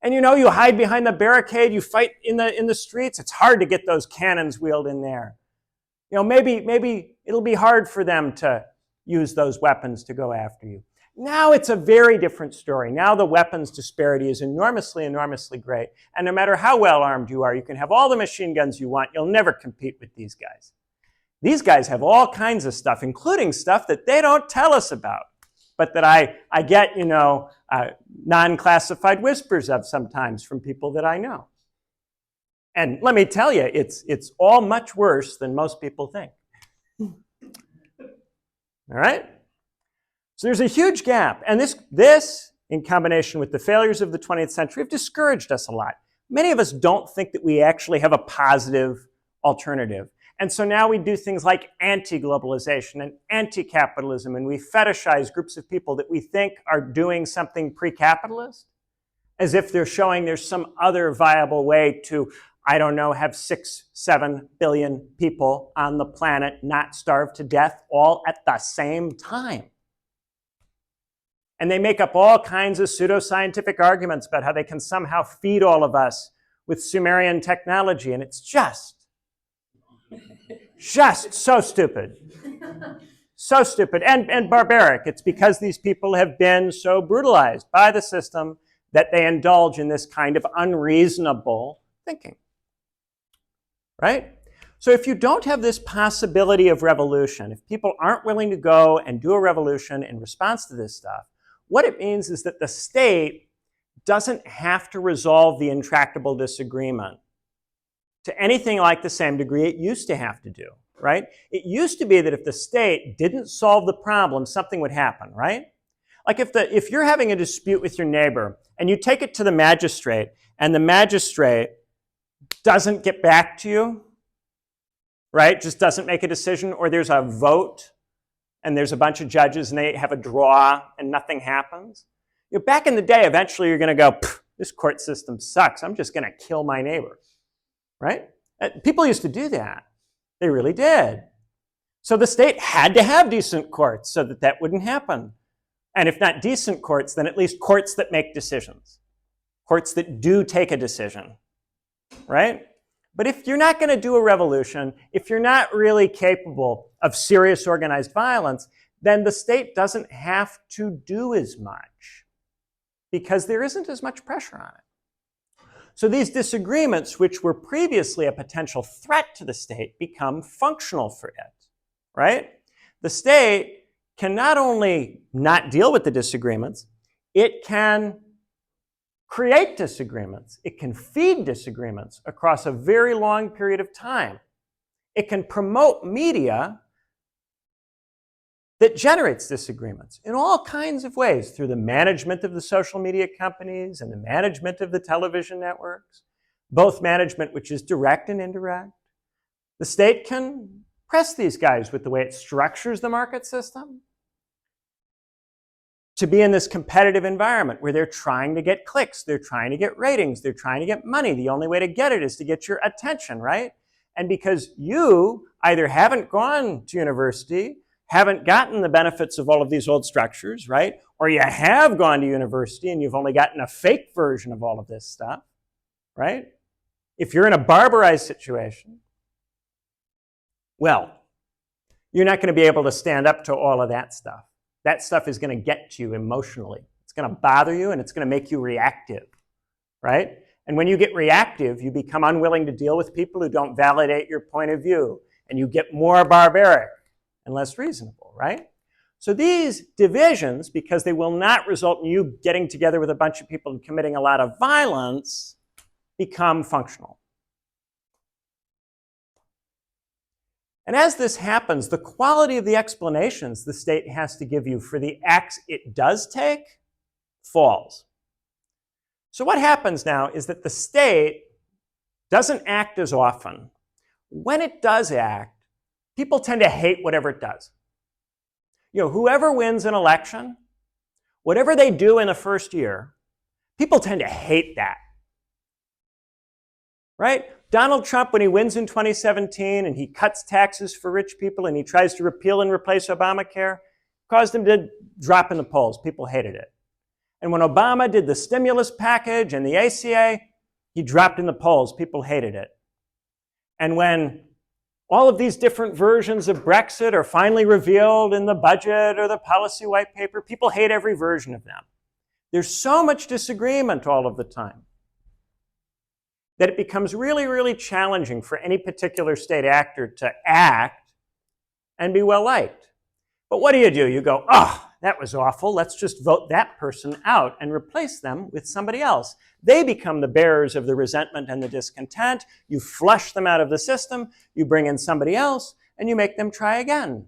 And you hide behind the barricade, you fight in the streets. It's hard to get those cannons wheeled in there. Maybe it'll be hard for them to use those weapons to go after you. Now it's a very different story. Now the weapons disparity is enormously, enormously great. And no matter how well armed you are, you can have all the machine guns you want. You'll never compete with these guys. These guys have all kinds of stuff, including stuff that they don't tell us about, but that I get, non-classified whispers of sometimes from people that I know. And let me tell you, it's all much worse than most people think. All right? So there's a huge gap. And this, in combination with the failures of the 20th century, have discouraged us a lot. Many of us don't think that we actually have a positive alternative. And so now we do things like anti-globalization and anti-capitalism, and we fetishize groups of people that we think are doing something pre-capitalist, as if they're showing there's some other viable way to, have 6-7 billion people on the planet not starve to death all at the same time. And they make up all kinds of pseudoscientific arguments about how they can somehow feed all of us with Sumerian technology, and it's just so stupid. So stupid and barbaric. It's because these people have been so brutalized by the system that they indulge in this kind of unreasonable thinking. Right? So if you don't have this possibility of revolution, if people aren't willing to go and do a revolution in response to this stuff, what it means is that the state doesn't have to resolve the intractable disagreement to anything like the same degree it used to have to do, right? It used to be that if the state didn't solve the problem, something would happen, right? Like if you're having a dispute with your neighbor and you take it to the magistrate and the magistrate doesn't get back to you, right? Just doesn't make a decision, or there's a vote and there's a bunch of judges and they have a draw and nothing happens. Back in the day, eventually you're going to go, this court system sucks. I'm just going to kill my neighbor, right? People used to do that. They really did. So the state had to have decent courts so that that wouldn't happen. And if not decent courts, then at least courts that make decisions. Courts that do take a decision, right? But if you're not going to do a revolution, if you're not really capable of serious organized violence, then the state doesn't have to do as much because there isn't as much pressure on it. So these disagreements, which were previously a potential threat to the state, become functional for it, right? The state can not only not deal with the disagreements, it can create disagreements. It can feed disagreements across a very long period of time. It can promote media that generates disagreements in all kinds of ways through the management of the social media companies and the management of the television networks, both management which is direct and indirect. The state can press these guys with the way it structures the market system to be in this competitive environment where they're trying to get clicks, they're trying to get ratings, they're trying to get money. The only way to get it is to get your attention, right? And because you either haven't gone to university, haven't gotten the benefits of all of these old structures, right? Or you have gone to university and you've only gotten a fake version of all of this stuff, right? If you're in a barbarized situation, well, you're not going to be able to stand up to all of that stuff. That stuff is going to get to you emotionally. It's going to bother you and it's going to make you reactive, right? And when you get reactive, you become unwilling to deal with people who don't validate your point of view. And you get more barbaric and less reasonable, right? So these divisions, because they will not result in you getting together with a bunch of people and committing a lot of violence, become functional. And as this happens, the quality of the explanations the state has to give you for the acts it does take falls. So what happens now is that the state doesn't act as often. When it does act, people tend to hate whatever it does. You know, whoever wins an election, whatever they do in the first year, people tend to hate that. Right? Donald Trump, when he wins in 2017 and he cuts taxes for rich people and he tries to repeal and replace Obamacare, caused him to drop in the polls. People hated it. And when Obama did the stimulus package and the ACA, he dropped in the polls. People hated it. And when all of these different versions of Brexit are finally revealed in the budget or the policy white paper, people hate every version of them. There's so much disagreement all of the time that it becomes really, really challenging for any particular state actor to act and be well liked. But what do? You go, oh, that was awful. Let's just vote that person out and replace them with somebody else. They become the bearers of the resentment and the discontent. You flush them out of the system, you bring in somebody else, and you make them try again.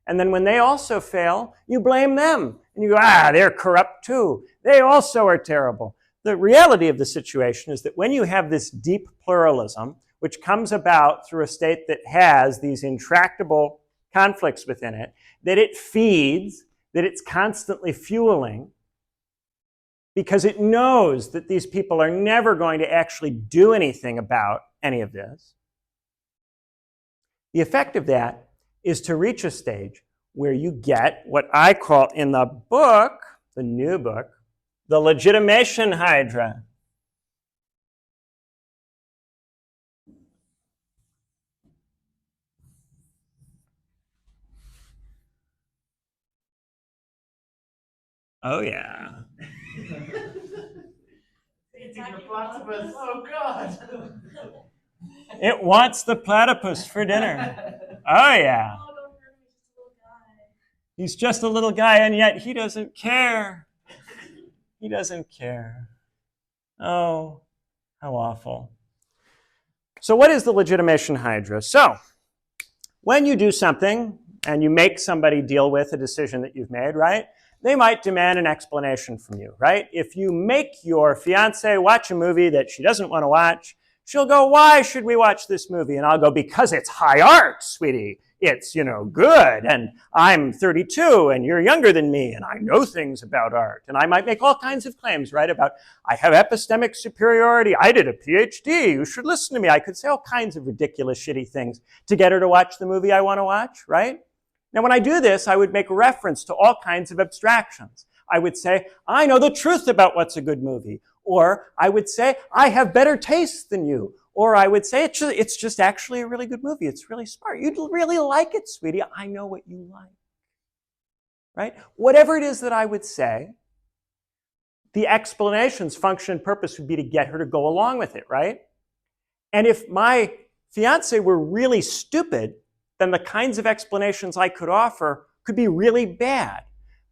And then when they also fail, you blame them. And you go, they're corrupt too. They also are terrible. The reality of the situation is that when you have this deep pluralism, which comes about through a state that has these intractable conflicts within it, that it feeds, that it's constantly fueling, because it knows that these people are never going to actually do anything about any of this. The effect of that is to reach a stage where you get what I call in the book, the new book, the legitimation hydra. Oh, yeah. Oh, God. It wants the platypus for dinner. Oh, yeah. He's just a little guy, and yet he doesn't care. He doesn't care. Oh, how awful. So what is the legitimation hydra? So when you do something and you make somebody deal with a decision that you've made, right? They might demand an explanation from you, right? If you make your fiance watch a movie that she doesn't want to watch, she'll go, why should we watch this movie? And I'll go, because it's high art, sweetie. It's, good. And I'm 32 and you're younger than me and I know things about art. And I might make all kinds of claims, right? About I have epistemic superiority. I did a PhD. You should listen to me. I could say all kinds of ridiculous, shitty things to get her to watch the movie I want to watch, right? Now, when I do this, I would make reference to all kinds of abstractions. I would say, I know the truth about what's a good movie. Or I would say, I have better taste than you. Or I would say, it's just actually a really good movie. It's really smart. You'd really like it, sweetie. I know what you like. Right? Whatever it is that I would say, the explanation's function and purpose would be to get her to go along with it, right? And if my fiance were really stupid, then the kinds of explanations I could offer could be really bad.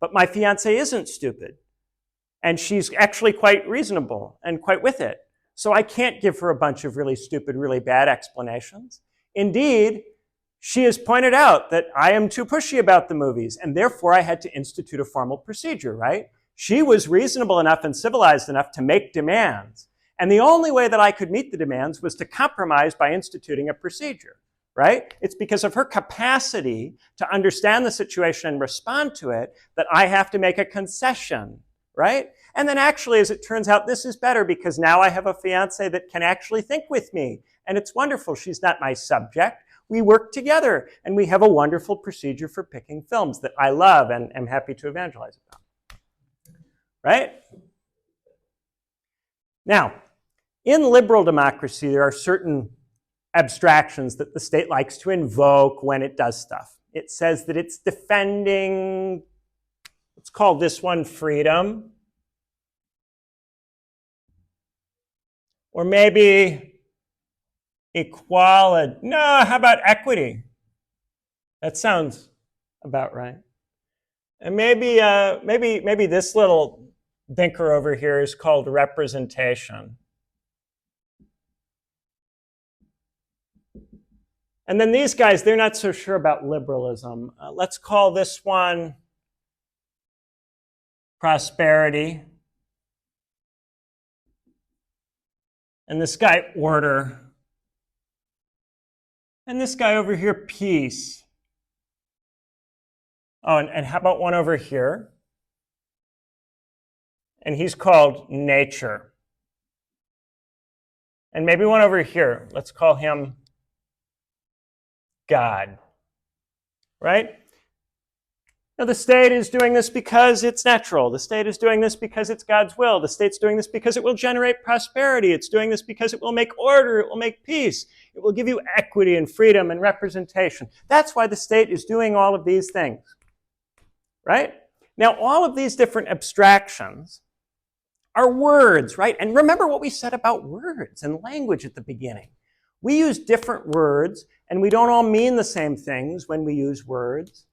But my fiance isn't stupid. And she's actually quite reasonable and quite with it. So I can't give her a bunch of really stupid, really bad explanations. Indeed, she has pointed out that I am too pushy about the movies, and therefore I had to institute a formal procedure, right? She was reasonable enough and civilized enough to make demands. And the only way that I could meet the demands was to compromise by instituting a procedure, right? It's because of her capacity to understand the situation and respond to it that I have to make a concession, right? And then actually, as it turns out, this is better because now I have a fiance that can actually think with me. And it's wonderful. She's not my subject. We work together and we have a wonderful procedure for picking films that I love and am happy to evangelize about. Right? Now, in liberal democracy, there are certain abstractions that the state likes to invoke when it does stuff. It says that it's defending, let's call this one freedom. Or maybe equality. No, how about equity? That sounds about right. And maybe this little thinker over here is called representation. And then these guys, they're not so sure about liberalism. Let's call this one prosperity. And this guy, order. And this guy over here, peace. Oh, and how about one over here? And he's called nature. And maybe one over here, let's call him God. Right? Now, the state is doing this because it's natural. The state is doing this because it's God's will. The state's doing this because it will generate prosperity. It's doing this because it will make order. It will make peace. It will give you equity and freedom and representation. That's why the state is doing all of these things. Right? Now, all of these different abstractions are words, right? And remember what we said about words and language at the beginning. We use different words, and we don't all mean the same things when we use words.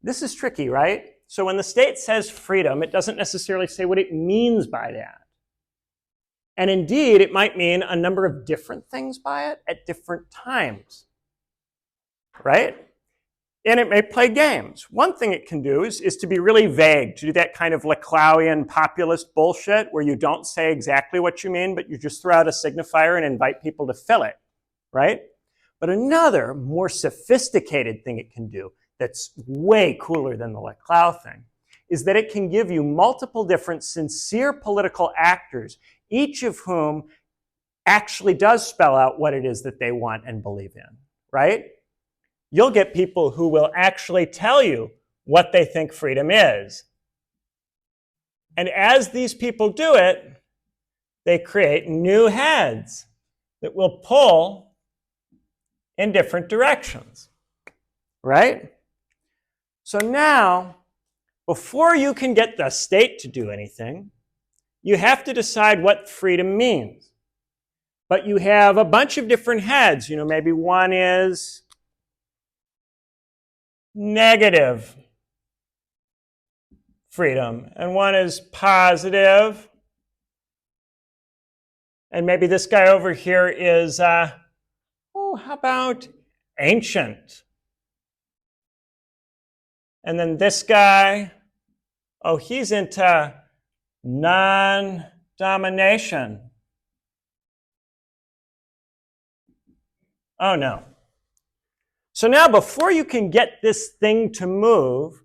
This is tricky, right? So when the state says freedom, it doesn't necessarily say what it means by that. And indeed, it might mean a number of different things by it at different times, right? And it may play games. One thing it can do is to be really vague, to do that kind of Laclauian populist bullshit where you don't say exactly what you mean, but you just throw out a signifier and invite people to fill it, right? But another more sophisticated thing it can do that's way cooler than the Laclau thing is that it can give you multiple different sincere political actors, each of whom actually does spell out what it is that they want and believe in, right? You'll get people who will actually tell you what they think freedom is. And as these people do it, they create new heads that will pull in different directions, right? So now, before you can get the state to do anything, you have to decide what freedom means. But you have a bunch of different heads. You know, maybe one is negative freedom, and one is positive. And maybe this guy over here is, how about ancient? And then this guy, he's into non-domination. Oh, no. So now before you can get this thing to move,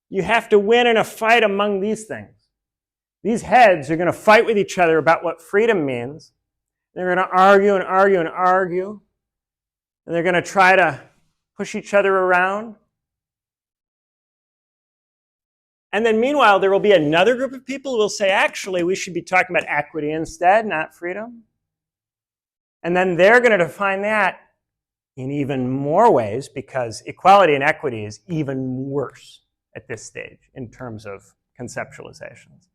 you have to win in a fight among these things. These heads are going to fight with each other about what freedom means. They're going to argue and argue and argue. And they're going to try to push each other around. And then meanwhile, there will be another group of people who will say, actually, we should be talking about equity instead, not freedom. And then they're going to define that in even more ways, because equality and equity is even worse at this stage in terms of conceptualizations.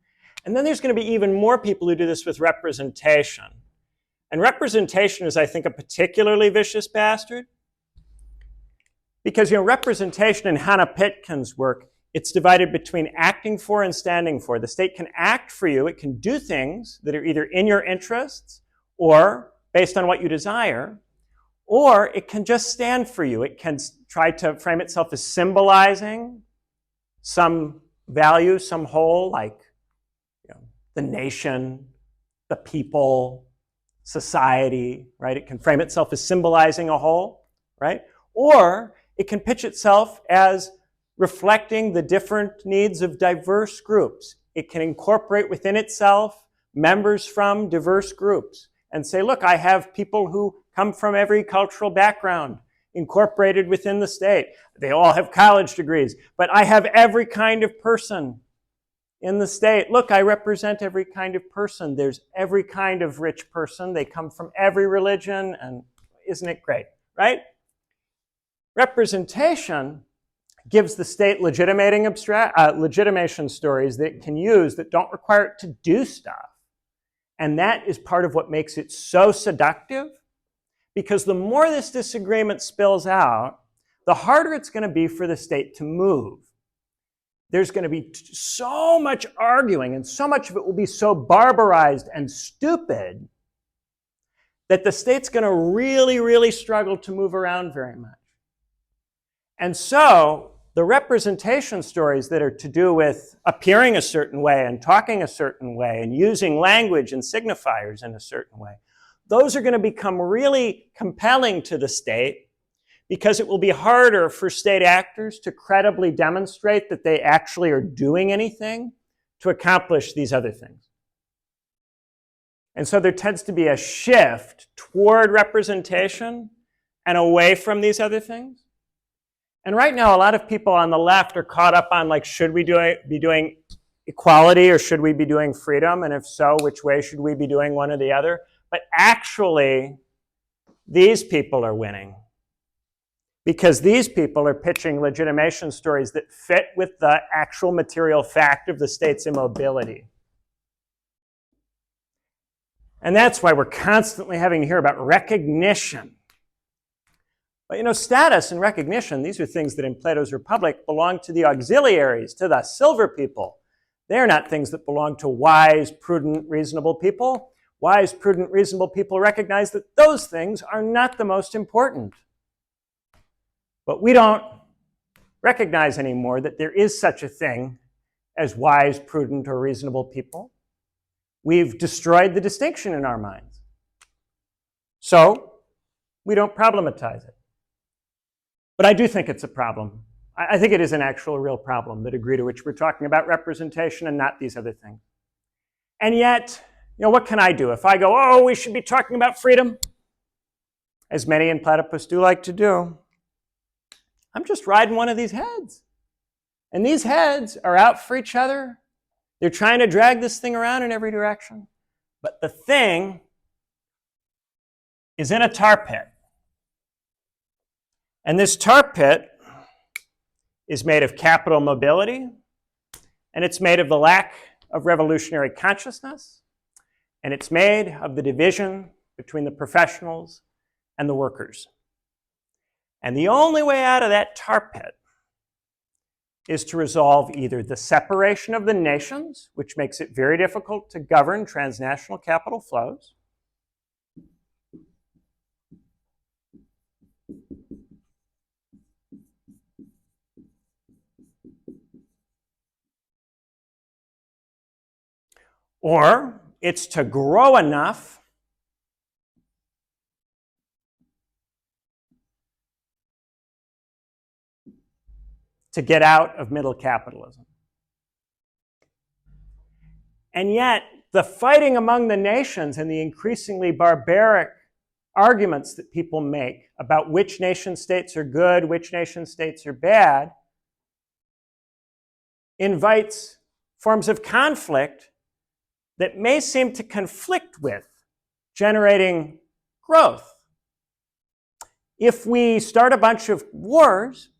And then there's going to be even more people who do this with representation. And representation is, I think, a particularly vicious bastard. Because, representation in Hannah Pitkin's work, it's divided between acting for and standing for. The state can act for you. It can do things that are either in your interests or based on what you desire, or it can just stand for you. It can try to frame itself as symbolizing some value, some whole, like the nation, the people, society, right? It can frame itself as symbolizing a whole, right? Or it can pitch itself as reflecting the different needs of diverse groups. It can incorporate within itself members from diverse groups and say, look, I have people who come from every cultural background incorporated within the state. They all have college degrees, but I have every kind of person in the state. Look, I represent every kind of person. There's every kind of rich person. They come from every religion, and isn't it great, right? Representation gives the state legitimation stories that it can use that don't require it to do stuff. And that is part of what makes it so seductive, because the more this disagreement spills out, the harder it's going to be for the state to move. There's going to be so much arguing, and so much of it will be so barbarized and stupid that the state's going to really, really struggle to move around very much. And so the representation stories that are to do with appearing a certain way and talking a certain way and using language and signifiers in a certain way, those are going to become really compelling to the state, because it will be harder for state actors to credibly demonstrate that they actually are doing anything to accomplish these other things. And so there tends to be a shift toward representation and away from these other things. And right now, a lot of people on the left are caught up on, like, should we be doing equality or should we be doing freedom? And if so, which way should we be doing one or the other? But actually, these people are winning, because these people are pitching legitimation stories that fit with the actual material fact of the state's immobility. And that's why we're constantly having to hear about recognition. But you know, status and recognition, these are things that in Plato's Republic belong to the auxiliaries, to the silver people. They're not things that belong to wise, prudent, reasonable people. Wise, prudent, reasonable people recognize that those things are not the most important. But we don't recognize anymore that there is such a thing as wise, prudent, or reasonable people. We've destroyed the distinction in our minds. So we don't problematize it. But I do think it's a problem. I think it is an actual real problem, the degree to which we're talking about representation and not these other things. And yet, you know, what can I do? If I go, oh, we should be talking about freedom, as many in Platypus do like to do, I'm just riding one of these heads. And these heads are out for each other. They're trying to drag this thing around in every direction. But the thing is in a tar pit. And this tar pit is made of capital mobility, and it's made of the lack of revolutionary consciousness, and it's made of the division between the professionals and the workers. And the only way out of that tar pit is to resolve either the separation of the nations, which makes it very difficult to govern transnational capital flows, or it's to grow enough to get out of middle capitalism. And yet, the fighting among the nations and the increasingly barbaric arguments that people make about which nation states are good, which nation states are bad, invites forms of conflict that may seem to conflict with generating growth. If we start a bunch of wars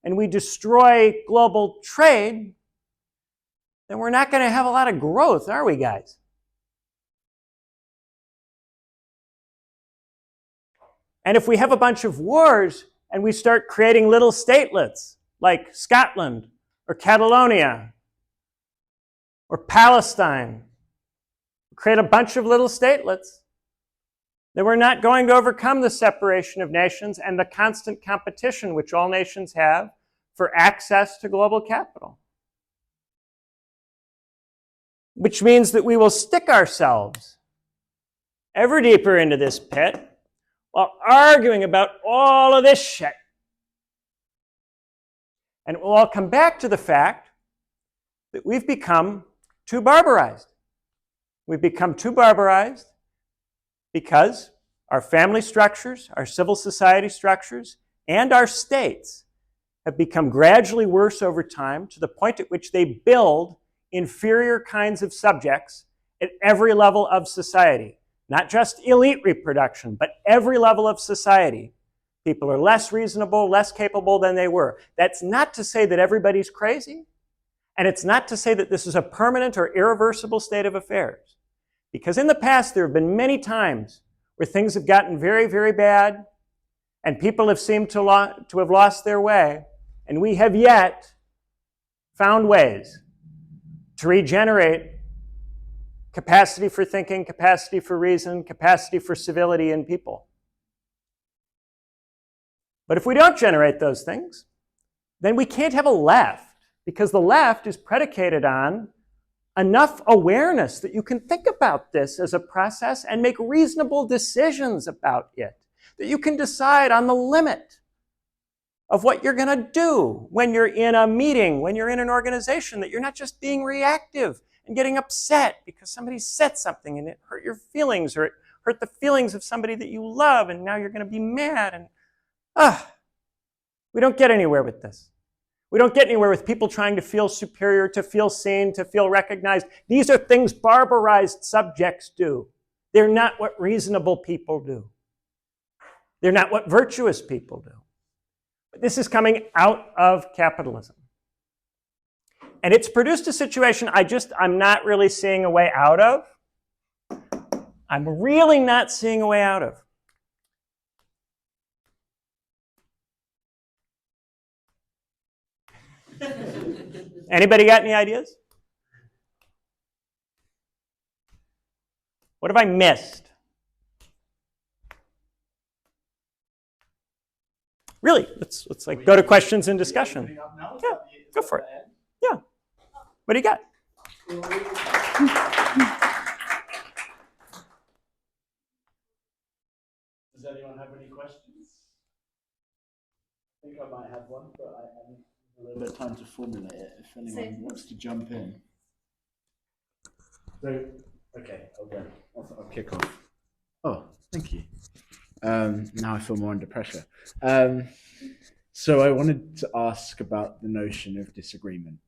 and we destroy global trade, then we're not going to have a lot of growth, are we, guys? And if we have a bunch of wars and we start creating little statelets like Scotland or Catalonia or Palestine, create a bunch of little statelets, then we're not going to overcome the separation of nations and the constant competition which all nations have for access to global capital. Which means that we will stick ourselves ever deeper into this pit while arguing about all of this shit. And it will all come back to the fact that we've become too barbarized. We've become too barbarized because our family structures, our civil society structures, and our states have become gradually worse over time to the point at which they build inferior kinds of subjects at every level of society. Not just elite reproduction, but every level of society. People are less reasonable, less capable than they were. That's not to say that everybody's crazy, and it's not to say that this is a permanent or irreversible state of affairs. Because in the past, there have been many times where things have gotten very, very bad, and people have seemed to have lost their way, and we have yet found ways to regenerate capacity for thinking, capacity for reason, capacity for civility in people. But if we don't generate those things, then we can't have a left, because the left is predicated on enough awareness that you can think about this as a process and make reasonable decisions about it, that you can decide on the limit of what you're going to do when you're in a meeting, when you're in an organization, that you're not just being reactive and getting upset because somebody said something and it hurt your feelings, or it hurt the feelings of somebody that you love, and now you're going to be mad. And we don't get anywhere with this. We don't get anywhere with people trying to feel superior, to feel seen, to feel recognized. These are things barbarized subjects do. They're not what reasonable people do. They're not what virtuous people do. But this is coming out of capitalism. And it's produced a situation I'm not really seeing a way out of. I'm really not seeing a way out of. Anybody got any ideas? What have I missed? Really, let's like go to questions and discussion. Yeah, go for it. Yeah. What do you got? Does anyone have any questions? I think I might have one, but I need a little bit of time to formulate it if anyone wants to jump in. So, okay, I'll go. I'll kick off. Oh, thank you. Now I feel more under pressure. So I wanted to ask about the notion of disagreement.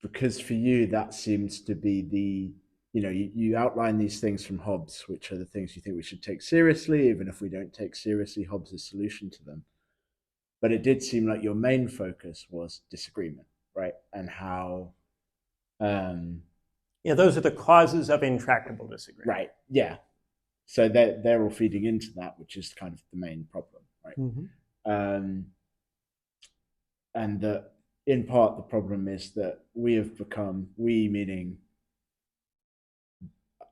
Because for you, that seems to be you outline these things from Hobbes, which are the things you think we should take seriously, even if we don't take seriously Hobbes' solution to them. But it did seem like your main focus was disagreement, right? And how... yeah, those are the causes of intractable disagreement. Right, yeah. So they're all feeding into that, which is kind of the main problem, right? Mm-hmm. And that in part the problem is that we have become, we meaning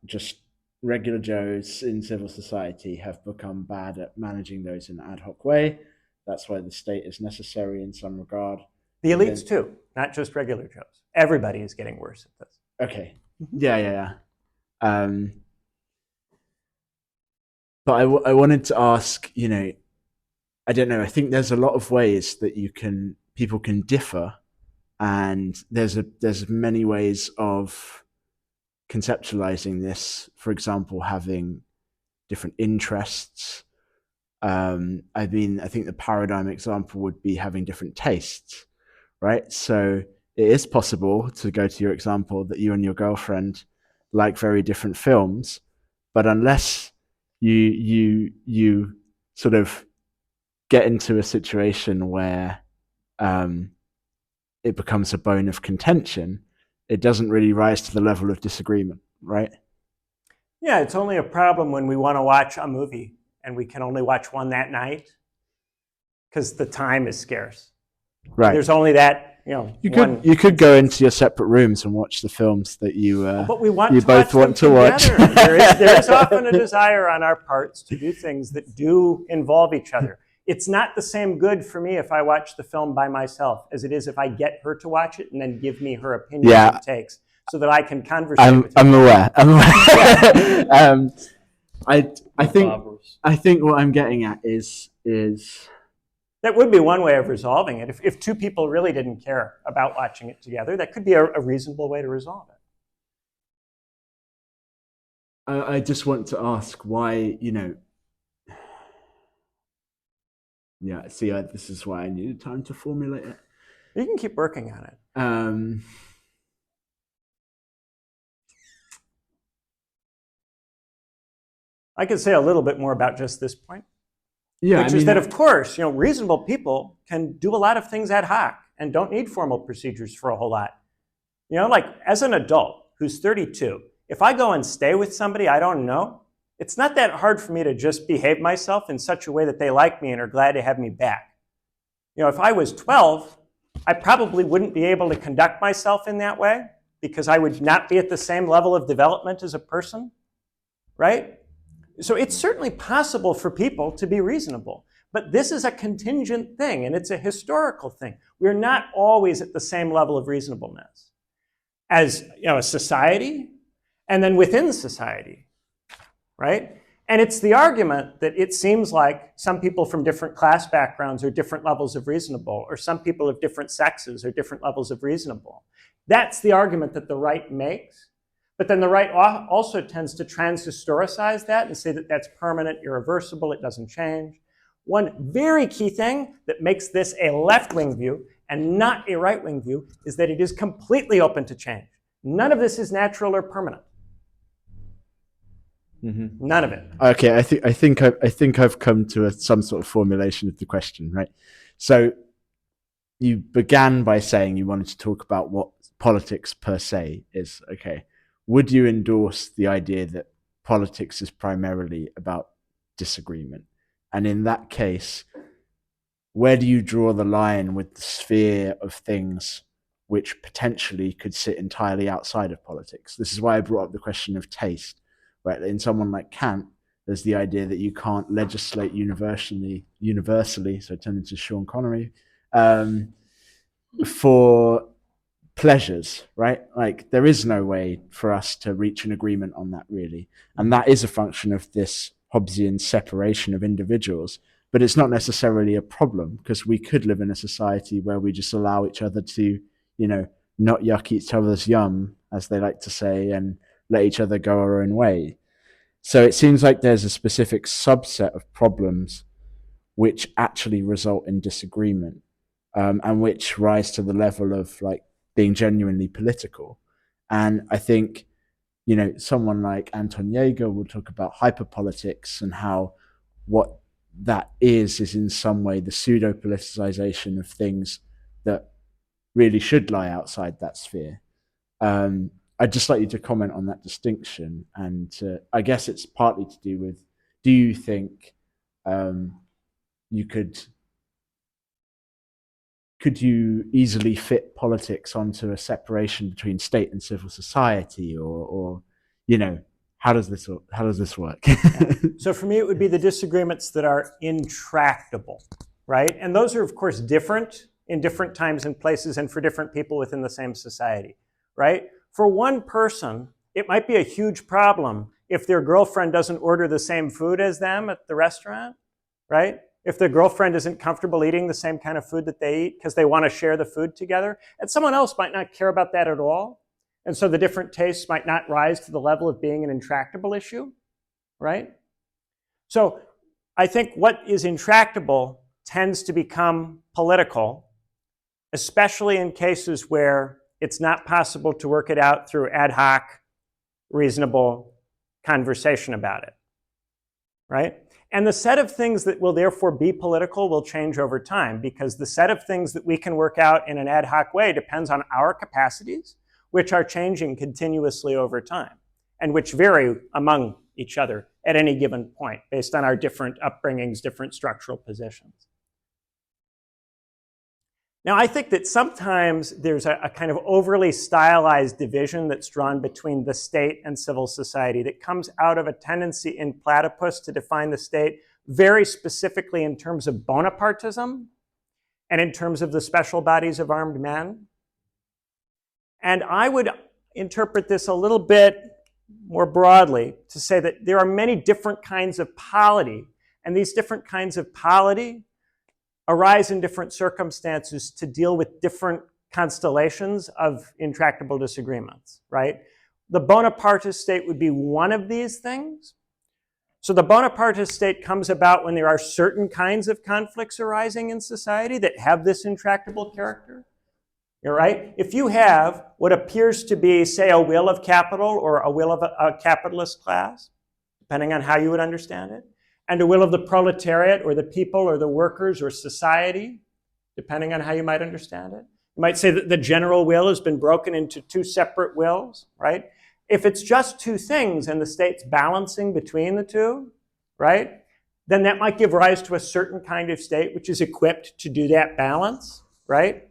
just regular Joes in civil society, have become bad at managing those in an ad hoc way. That's why the state is necessary in some regard. The elites too, not just regular Joes. Everybody is getting worse at this. Okay. Mm-hmm. Yeah. But I wanted to ask, I don't know, I think there's a lot of ways that people can differ, and there's many ways of conceptualizing this. For example, having different interests. I think the paradigm example would be having different tastes, right? So it is possible, to go to your example, that you and your girlfriend like very different films, but unless you sort of get into a situation where it becomes a bone of contention, it doesn't really rise to the level of disagreement, right? Yeah, it's only a problem when we want to watch a movie and we can only watch one that night because the time is scarce. Right. There's only that, You could go into your separate rooms and watch the films that you but we want you to both watch want to watch. There is often a desire on our parts to do things that do involve each other. It's not the same good for me if I watch the film by myself as it is if I get her to watch it and then give me her opinions and takes, so that I can conversate with her. I'm aware. I think what I'm getting at is that would be one way of resolving it. If two people really didn't care about watching it together, that could be a reasonable way to resolve it. I just want to ask why, yeah, see, this is why I needed time to formulate it. You can keep working on it. I could say a little bit more about just this point. Yeah, which is that, of course, reasonable people can do a lot of things ad hoc and don't need formal procedures for a whole lot. You know, like as an adult who's 32, if I go and stay with somebody I don't know, it's not that hard for me to just behave myself in such a way that they like me and are glad to have me back. You know, if I was 12, I probably wouldn't be able to conduct myself in that way because I would not be at the same level of development as a person, right? So it's certainly possible for people to be reasonable. But this is a contingent thing, and it's a historical thing. We're not always at the same level of reasonableness as, you know, a society, and then within society, right? And it's the argument that it seems like some people from different class backgrounds are different levels of reasonable, or some people of different sexes are different levels of reasonable. That's the argument that the right makes. But then the right also tends to transhistoricize that and say that that's permanent, irreversible, it doesn't change. One very key thing that makes this a left-wing view and not a right-wing view is that it is completely open to change. None of this is natural or permanent. Mm-hmm. None of it. Okay, I think I've come to some sort of formulation of the question, right? So you began by saying you wanted to talk about what politics per se is. Okay, would you endorse the idea that politics is primarily about disagreement? And in that case, where do you draw the line with the sphere of things which potentially could sit entirely outside of politics? This is why I brought up the question of taste. Right, in someone like Kant, there's the idea that you can't legislate universally. So I turn into Sean Connery for pleasures, right? Like there is no way for us to reach an agreement on that, really, and that is a function of this Hobbesian separation of individuals. But it's not necessarily a problem because we could live in a society where we just allow each other to, you know, not yuck each other's yum, as they like to say, and let each other go our own way. So it seems like there's a specific subset of problems which actually result in disagreement, and which rise to the level of like being genuinely political. And I think, you know, someone like Anton Jaeger will talk about hyperpolitics and how what that is in some way the pseudo politicization of things that really should lie outside that sphere. I'd just like you to comment on that distinction, and I guess it's partly to do with: do you think you could you easily fit politics onto a separation between state and civil society, or you know, how does this work? Yeah. So for me, it would be the disagreements that are intractable, right? And those are, of course, different in different times and places and for different people within the same society, right? For one person, it might be a huge problem if their girlfriend doesn't order the same food as them at the restaurant, right? If their girlfriend isn't comfortable eating the same kind of food that they eat because they want to share the food together, and someone else might not care about that at all. And so the different tastes might not rise to the level of being an intractable issue, right? So I think what is intractable tends to become political, especially in cases where it's not possible to work it out through ad hoc, reasonable conversation about it, right? And the set of things that will therefore be political will change over time, because the set of things that we can work out in an ad hoc way depends on our capacities, which are changing continuously over time and which vary among each other at any given point based on our different upbringings, different structural positions. Now, I think that sometimes there's a kind of overly stylized division that's drawn between the state and civil society that comes out of a tendency in Platypus to define the state very specifically in terms of Bonapartism and in terms of the special bodies of armed men. And I would interpret this a little bit more broadly to say that there are many different kinds of polity, and these different kinds of polity arise in different circumstances to deal with different constellations of intractable disagreements, right? The Bonapartist state would be one of these things. So the Bonapartist state comes about when there are certain kinds of conflicts arising in society that have this intractable character. You're right. If you have what appears to be, say, a will of capital or a will of a capitalist class, depending on how you would understand it, and a will of the proletariat or the people or the workers or society, depending on how you might understand it, You might say that the general will has been broken into two separate wills, right? If it's just two things and the state's balancing between the two, right, then that might give rise to a certain kind of state which is equipped to do that balance, right?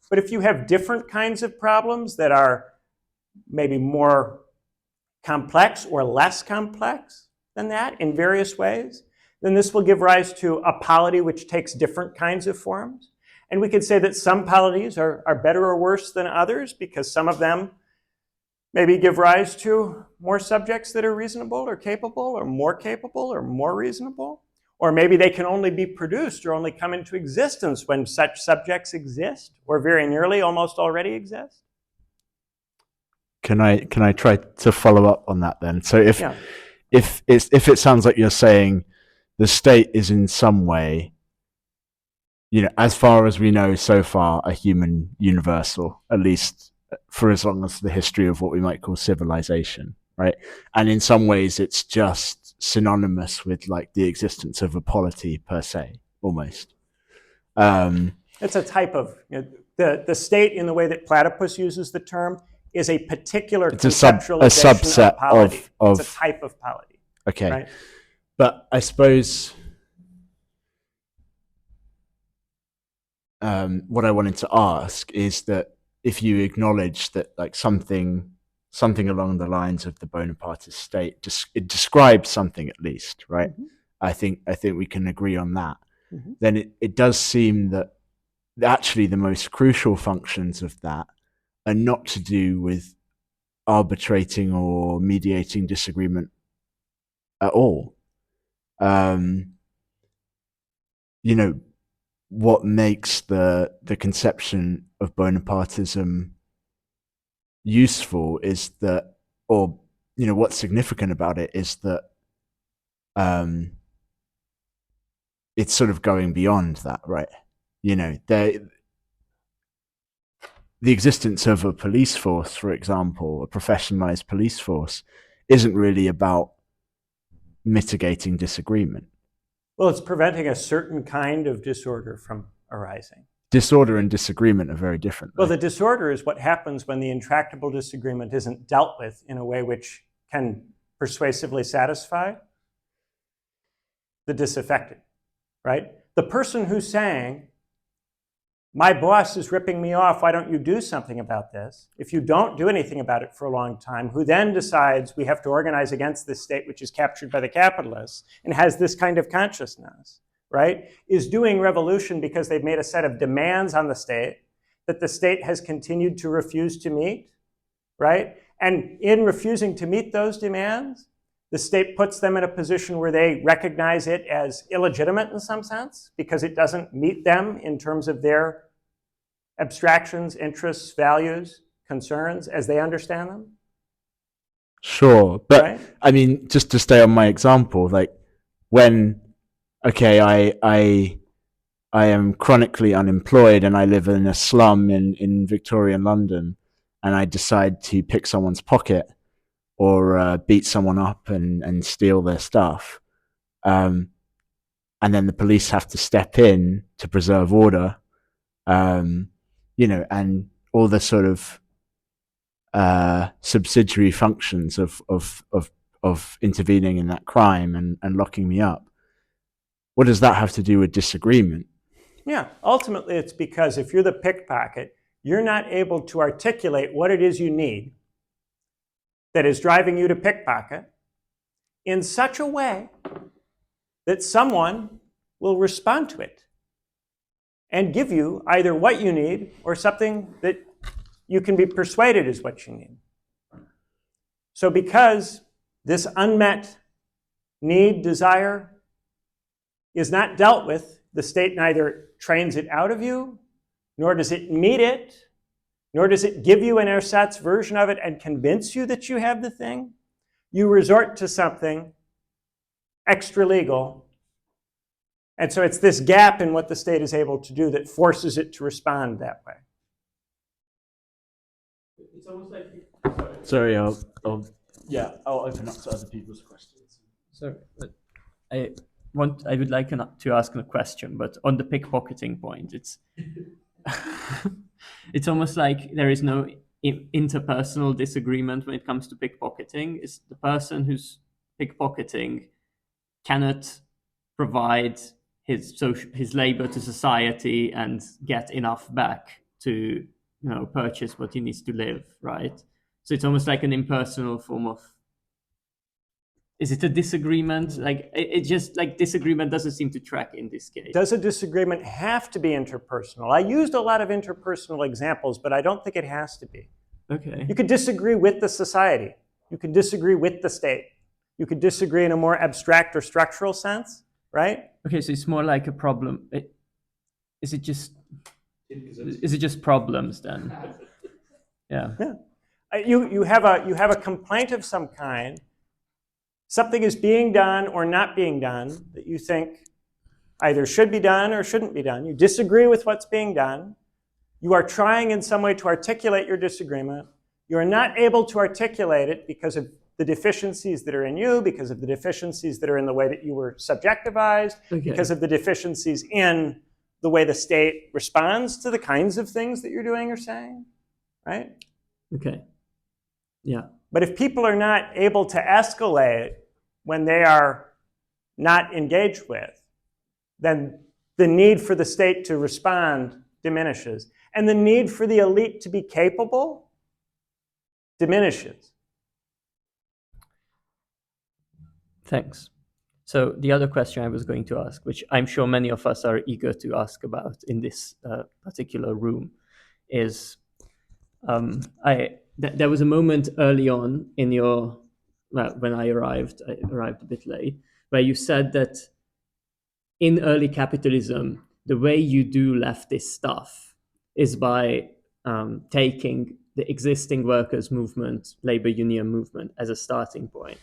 But if you have different kinds of problems that are maybe more complex or less complex than that in various ways, then this will give rise to a polity which takes different kinds of forms. And we could say that some polities are better or worse than others because some of them maybe give rise to more subjects that are reasonable or more reasonable. Or maybe they can only be produced or only come into existence when such subjects exist or very nearly almost already exist. Can I try to follow up on that then? So Yeah. if it sounds like you're saying the state is in some way, as far as we know so far, a human universal, at least for as long as the history of what we might call civilization, right? And in some ways, it's just synonymous with like the existence of a polity per se, almost. It's a type of, the state in the way that Platypus uses the term is a particular it's conceptualization a subset of polity. of It's a type of polity. Okay. Right? But I suppose what I wanted to ask is that if you acknowledge that like something along the lines of the Bonapartist state, it describes something at least, right? Mm-hmm. I think we can agree on that. Mm-hmm. Then it does seem that actually the most crucial functions of that are not to do with arbitrating or mediating disagreement at all. What makes the conception of Bonapartism useful is that, or what's significant about it is that it's sort of going beyond that, right? The existence of a police force, for example, a professionalized police force, isn't really about mitigating disagreement. Well, it's preventing a certain kind of disorder from arising. Disorder and disagreement are very different. Well, the disorder is what happens when the intractable disagreement isn't dealt with in a way which can persuasively satisfy the disaffected, right? The person who's saying, my boss is ripping me off, why don't you do something about this? If you don't do anything about it for a long time, who then decides we have to organize against this state which is captured by the capitalists and has this kind of consciousness, right, is doing revolution because they've made a set of demands on the state that the state has continued to refuse to meet, right? And in refusing to meet those demands, the state puts them in a position where they recognize it as illegitimate in some sense because it doesn't meet them in terms of their abstractions, interests, values, concerns as they understand them. Sure, but right? I mean, just to stay on my example, like when, okay, I am chronically unemployed and I live in a slum in Victorian London, and I decide to pick someone's pocket or beat someone up and steal their stuff. And then the police have to step in to preserve order, and all the sort of subsidiary functions of intervening in that crime and locking me up. What does that have to do with disagreement? Yeah, ultimately it's because if you're the pickpocket, you're not able to articulate what it is you need that is driving you to pickpocket in such a way that someone will respond to it and give you either what you need or something that you can be persuaded is what you need. So because this unmet need, desire, is not dealt with, the state neither trains it out of you, nor does it meet it, nor does it give you an ersatz version of it and convince you that you have the thing. You resort to something extra legal. And so it's this gap in what the state is able to do that forces it to respond that way. It's almost like... Sorry, I'll open up to other people's questions. Sorry, but I would like to ask a question, but on the pickpocketing point, it's almost like there is no interpersonal disagreement when it comes to pickpocketing. It's the person who's pickpocketing cannot provide his labor to society and get enough back to purchase what he needs to live, right? So it's almost like an impersonal form of. Is it a disagreement? Like it just like disagreement doesn't seem to track in this case. Does a disagreement have to be interpersonal? I used a lot of interpersonal examples, but I don't think it has to be. Okay. You could disagree with the society. You could disagree with the state. You could disagree in a more abstract or structural sense, right? Okay, so it's more like a problem. Is it just problems then? Yeah. You have a complaint of some kind. Something is being done or not being done that you think either should be done or shouldn't be done. You disagree with what's being done. You are trying in some way to articulate your disagreement. You are not able to articulate it because of the deficiencies that are in you, because of the deficiencies that are in the way that you were subjectivized, because of the deficiencies in the way the state responds to the kinds of things that you're doing or saying, right? Okay. Yeah. But if people are not able to escalate when they are not engaged with, then the need for the state to respond diminishes. And the need for the elite to be capable diminishes. Thanks. So the other question I was going to ask, which I'm sure many of us are eager to ask about in this particular room, is there was a moment early on in your, when I arrived a bit late, where you said that in early capitalism, the way you do leftist stuff is by taking the existing workers' movement, labor union movement, as a starting point.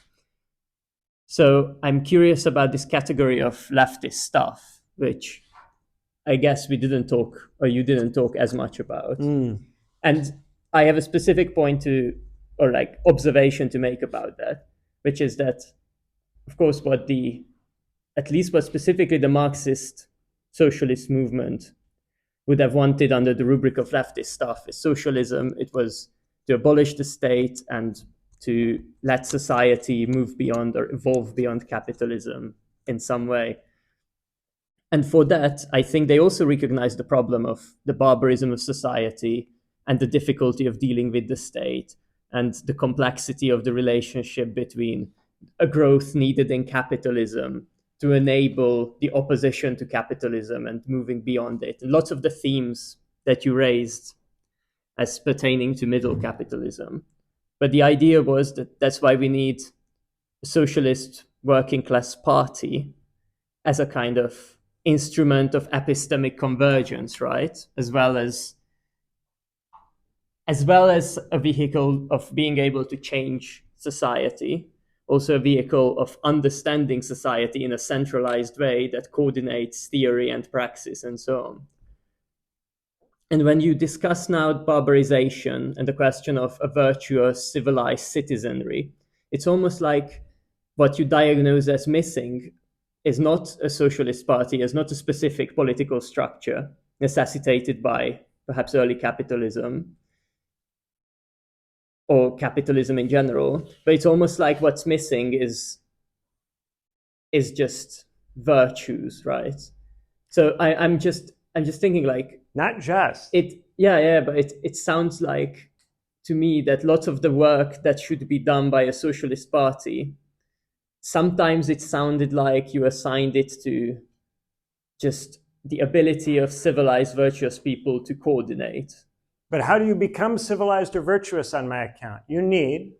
So I'm curious about this category of leftist stuff, which I guess we didn't talk, or you didn't talk as much about. And I have a specific point to, or like observation to make about that, which is that, of course, what specifically the Marxist socialist movement would have wanted under the rubric of leftist stuff is socialism. It was to abolish the state and to let society move beyond or evolve beyond capitalism in some way. And for that, I think they also recognize the problem of the barbarism of society and the difficulty of dealing with the state and the complexity of the relationship between a growth needed in capitalism to enable the opposition to capitalism and moving beyond it. And lots of the themes that you raised as pertaining to middle capitalism. But the idea was that that's why we need a socialist working class party as a kind of instrument of epistemic convergence, right? As well as a vehicle of being able to change society, also a vehicle of understanding society in a centralized way that coordinates theory and praxis and so on. And when you discuss now barbarization and the question of a virtuous, civilized citizenry, it's almost like what you diagnose as missing is not a socialist party, is not a specific political structure necessitated by perhaps early capitalism or capitalism in general, but it's almost like what's missing is just virtues, right? So I'm just thinking like, not just but it sounds like to me that lots of the work that should be done by a socialist party, sometimes it sounded like you assigned it to just the ability of civilized, virtuous people to coordinate. But how do you become civilized or virtuous on my account? You need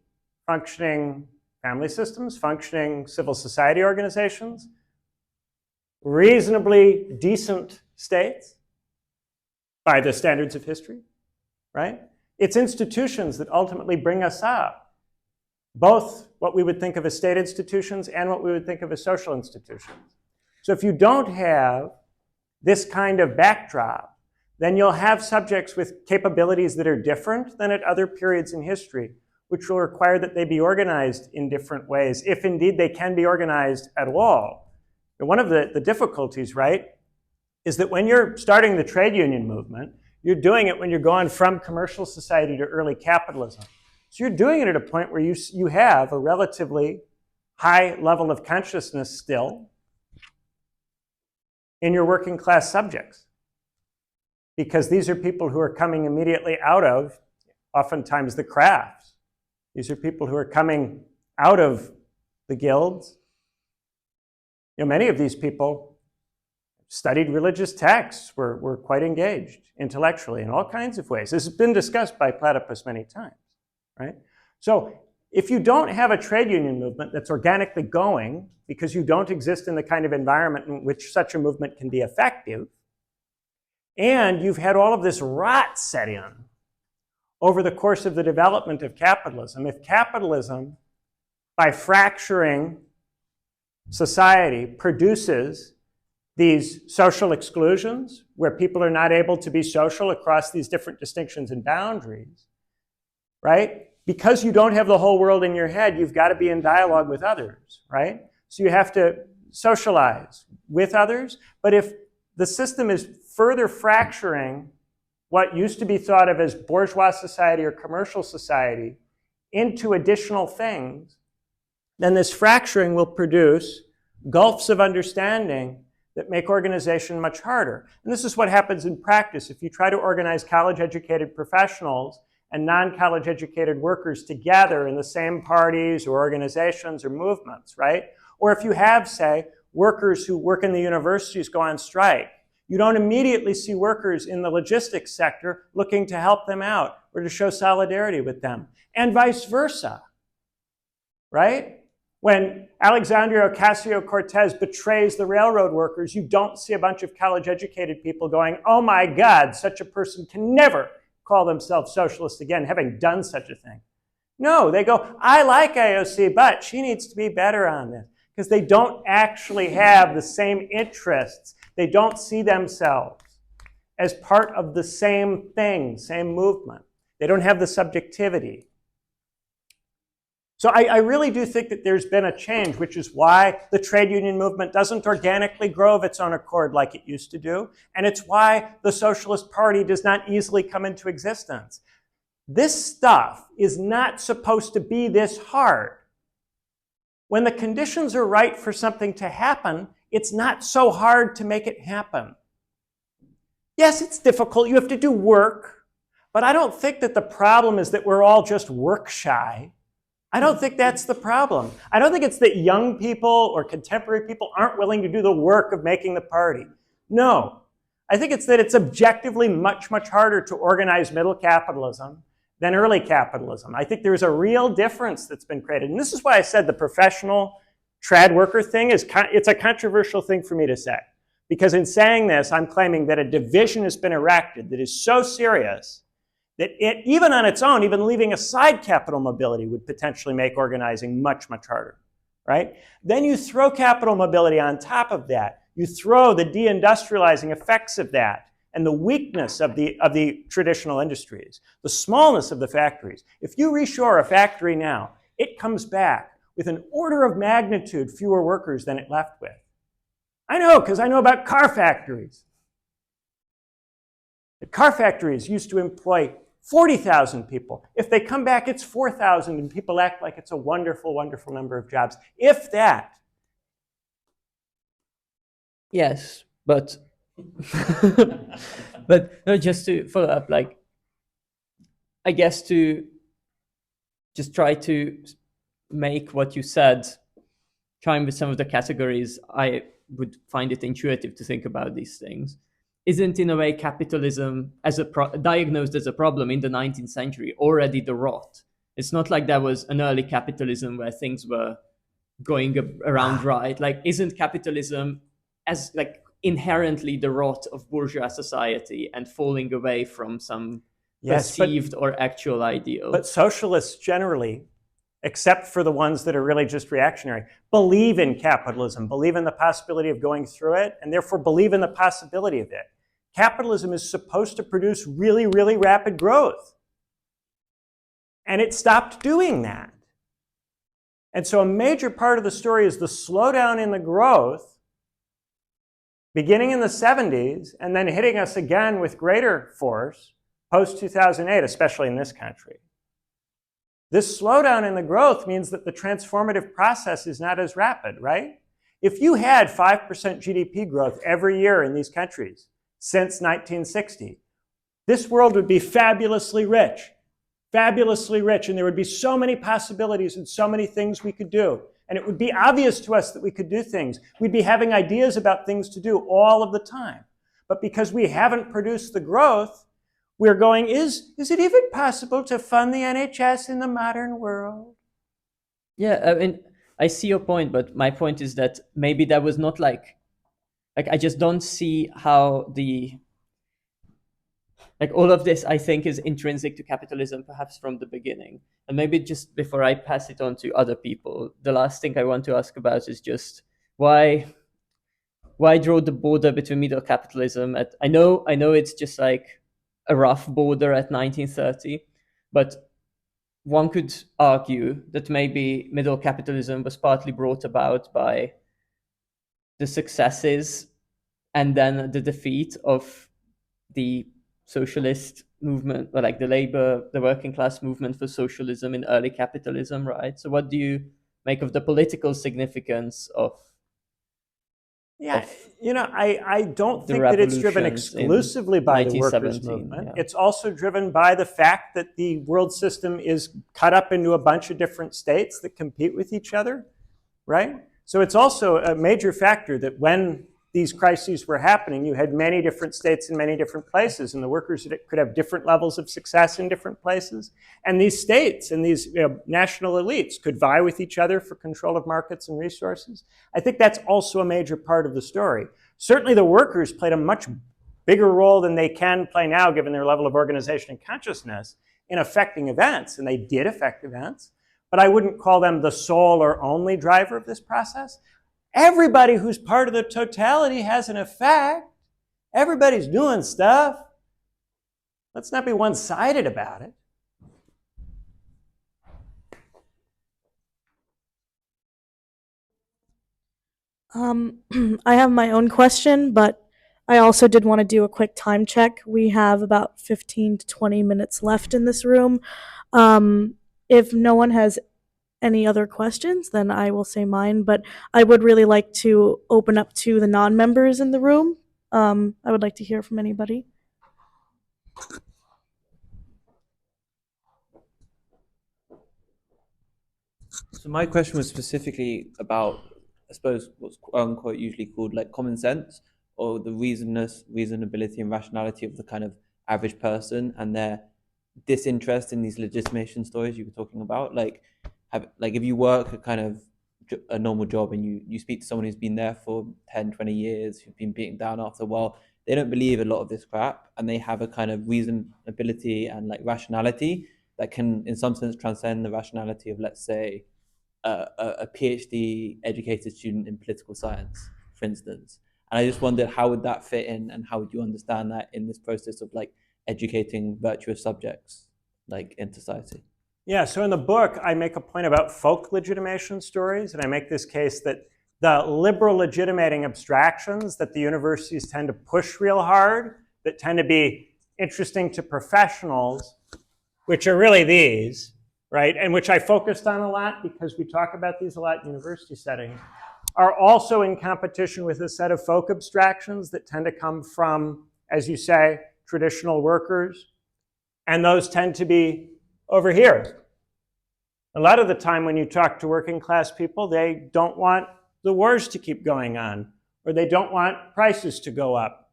functioning family systems, functioning civil society organizations, reasonably decent states by the standards of history, right? It's institutions that ultimately bring us up, both what we would think of as state institutions and what we would think of as social institutions. So if you don't have this kind of backdrop, then you'll have subjects with capabilities that are different than at other periods in history, which will require that they be organized in different ways, if indeed they can be organized at all. And one of the difficulties, right, is that when you're starting the trade union movement, You're doing it when you're going from commercial society to early capitalism. So you're doing it at a point where you have a relatively high level of consciousness still in your working class subjects. Because these are people who are coming immediately out of, oftentimes, the crafts. These are people who are coming out of the guilds. Many of these people studied religious texts, were quite engaged intellectually in all kinds of ways. This has been discussed by Platypus many times, right? So if you don't have a trade union movement that's organically going, because you don't exist in the kind of environment in which such a movement can be effective, and you've had all of this rot set in over the course of the development of capitalism, if capitalism, by fracturing society, produces these social exclusions where people are not able to be social across these different distinctions and boundaries, right? Because you don't have the whole world in your head, you've got to be in dialogue with others, right? So you have to socialize with others. But if the system is further fracturing what used to be thought of as bourgeois society or commercial society into additional things, then this fracturing will produce gulfs of understanding that make organization much harder. And this is what happens in practice. If you try to organize college-educated professionals and non-college-educated workers together in the same parties or organizations or movements, right? Or if you have, say, workers who work in the universities go on strike, you don't immediately see workers in the logistics sector looking to help them out or to show solidarity with them, and vice versa, right? When Alexandria Ocasio-Cortez betrays the railroad workers, you don't see a bunch of college-educated people going, oh my God, such a person can never call themselves socialist again, having done such a thing. No, they go, I like AOC, but she needs to be better on this, because they don't actually have the same interests. They don't see themselves as part of the same thing, same movement. They don't have the subjectivity. So I really do think that there's been a change, which is why the trade union movement doesn't organically grow of its own accord like it used to do. And it's why the Socialist Party does not easily come into existence. This stuff is not supposed to be this hard. When the conditions are right for something to happen, it's not so hard to make it happen. Yes, it's difficult. You have to do work. But I don't think that the problem is that we're all just work shy. I don't think that's the problem. I don't think it's that young people or contemporary people aren't willing to do the work of making the party. No. I think it's that it's objectively much, much harder to organize middle capitalism than early capitalism. I think there's a real difference that's been created. And this is why I said the professional trad worker thing it's a controversial thing for me to say. Because in saying this, I'm claiming that a division has been erected that is so serious that it, even on its own, even leaving aside capital mobility, would potentially make organizing much, much harder, right? Then you throw capital mobility on top of that. You throw the deindustrializing effects of that and the weakness of the traditional industries, the smallness of the factories. If you reshore a factory now, it comes back with an order of magnitude fewer workers than it left with. I know, because I know about car factories. The car factories used to employ 40,000 people. If they come back, it's 4,000, and people act like it's a wonderful, wonderful number of jobs. If that. Yes, but but no, just to follow up, like, I guess to just try to make what you said chime with some of the categories, I would find it intuitive to think about these things. Isn't, in a way, capitalism as diagnosed as a problem in the 19th century already the rot? It's not like there was an early capitalism where things were going around right. Like, isn't capitalism as like inherently the rot of bourgeois society and falling away from some perceived or actual ideal? But socialists generally, except for the ones that are really just reactionary, believe in capitalism, believe in the possibility of going through it, and therefore believe in the possibility of it. Capitalism is supposed to produce really, really rapid growth. And it stopped doing that. And so a major part of the story is the slowdown in the growth beginning in the 70s and then hitting us again with greater force post-2008, especially in this country. This slowdown in the growth means that the transformative process is not as rapid, right? If you had 5% GDP growth every year in these countries since 1960, this world would be fabulously rich, and there would be so many possibilities and so many things we could do. And it would be obvious to us that we could do things. We'd be having ideas about things to do all of the time. But because we haven't produced the growth, we're going, is it even possible to fund the NHS in the modern world? Yeah, I mean, I see your point, but my point is that maybe that was not like I just don't see how all of this, I think, is intrinsic to capitalism, perhaps from the beginning. And maybe just before I pass it on to other people, the last thing I want to ask about is just why draw the border between middle capitalism at, I know it's just like a rough border at 1930, but one could argue that maybe middle capitalism was partly brought about by the successes and then the defeat of the socialist movement, or like the working class movement for socialism in early capitalism, right? So what do you make of the political significance of Yeah, I don't the think that it's driven revolutions in exclusively by the workers' 1917? movement. Yeah. It's also driven by the fact that the world system is cut up into a bunch of different states that compete with each other, right? So it's also a major factor that when these crises were happening, you had many different states in many different places, and the workers could have different levels of success in different places. And these states and these national elites could vie with each other for control of markets and resources. I think that's also a major part of the story. Certainly the workers played a much bigger role than they can play now, given their level of organization and consciousness, in affecting events, and they did affect events. But I wouldn't call them the sole or only driver of this process. Everybody who's part of the totality has an effect. Everybody's doing stuff. Let's not be one-sided about it. I have my own question, but I also did want to do a quick time check. We have about 15 to 20 minutes left in this room. If no one has any other questions, then I will say mine, but I would really like to open up to the non-members in the room. I would like to hear from anybody. So my question was specifically about, I suppose, what's quote unquote usually called like common sense, or the reasonability and rationality of the kind of average person and their disinterest in these legitimation stories you were talking about. Like if you work a kind of a normal job and you speak to someone who's been there for 10, 20 years, who've been beaten down after a while, they don't believe a lot of this crap, and they have a kind of reasonability and like rationality that can in some sense transcend the rationality of, let's say, a PhD educated student in political science, for instance. And I just wondered, how would that fit in, and how would you understand that in this process of like educating virtuous subjects like in society? Yeah, so in the book, I make a point about folk legitimation stories, and I make this case that the liberal legitimating abstractions that the universities tend to push real hard, that tend to be interesting to professionals, which are really these, right, and which I focused on a lot because we talk about these a lot in university settings, are also in competition with a set of folk abstractions that tend to come from, as you say, traditional workers, and those tend to be over here. A lot of the time when you talk to working class people, they don't want the wars to keep going on, or they don't want prices to go up,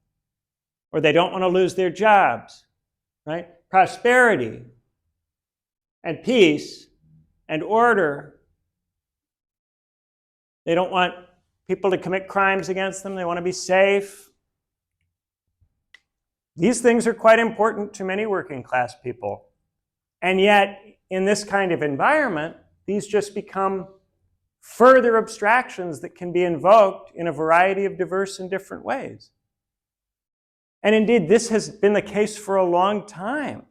or they don't want to lose their jobs, right? Prosperity and peace and order. They don't want people to commit crimes against them. They want to be safe. These things are quite important to many working class people. And yet, in this kind of environment, these just become further abstractions that can be invoked in a variety of diverse and different ways. And indeed, this has been the case for a long time.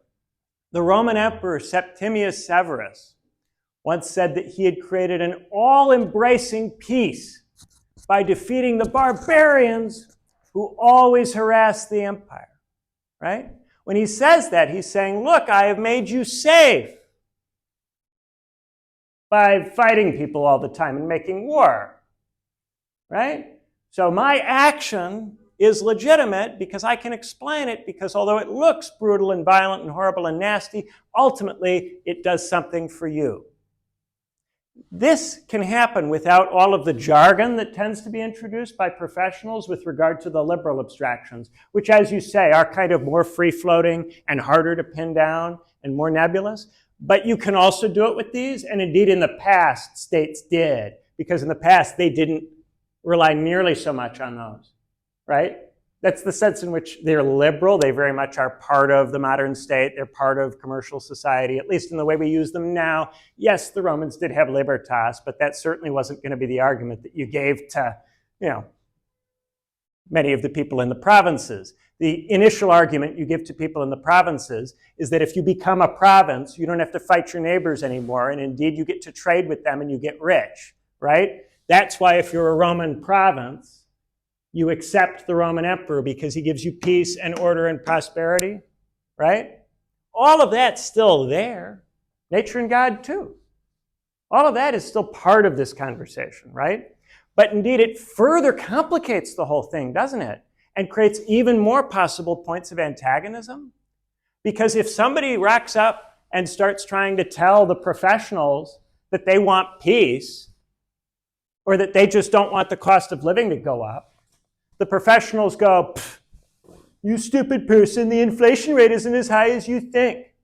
The Roman Emperor Septimius Severus once said that he had created an all-embracing peace by defeating the barbarians who always harassed the empire, right? When he says that, he's saying, look, I have made you safe by fighting people all the time and making war, right? So my action is legitimate because I can explain it, because although it looks brutal and violent and horrible and nasty, ultimately it does something for you. This can happen without all of the jargon that tends to be introduced by professionals with regard to the liberal abstractions, which, as you say, are kind of more free-floating and harder to pin down and more nebulous. But you can also do it with these, and indeed in the past, states did, because in the past they didn't rely nearly so much on those, right? That's the sense in which they're liberal. They very much are part of the modern state. They're part of commercial society, at least in the way we use them now. Yes, the Romans did have libertas, but that certainly wasn't going to be the argument that you gave to, many of the people in the provinces. The initial argument you give to people in the provinces is that if you become a province, you don't have to fight your neighbors anymore, and indeed you get to trade with them and you get rich, right? That's why if you're a Roman province, you accept the Roman emperor because he gives you peace and order and prosperity, right? All of that's still there. Nature and God too. All of that is still part of this conversation, right? But indeed, it further complicates the whole thing, doesn't it? And creates even more possible points of antagonism. Because if somebody racks up and starts trying to tell the professionals that they want peace, or that they just don't want the cost of living to go up, the professionals go, you stupid person, the inflation rate isn't as high as you think.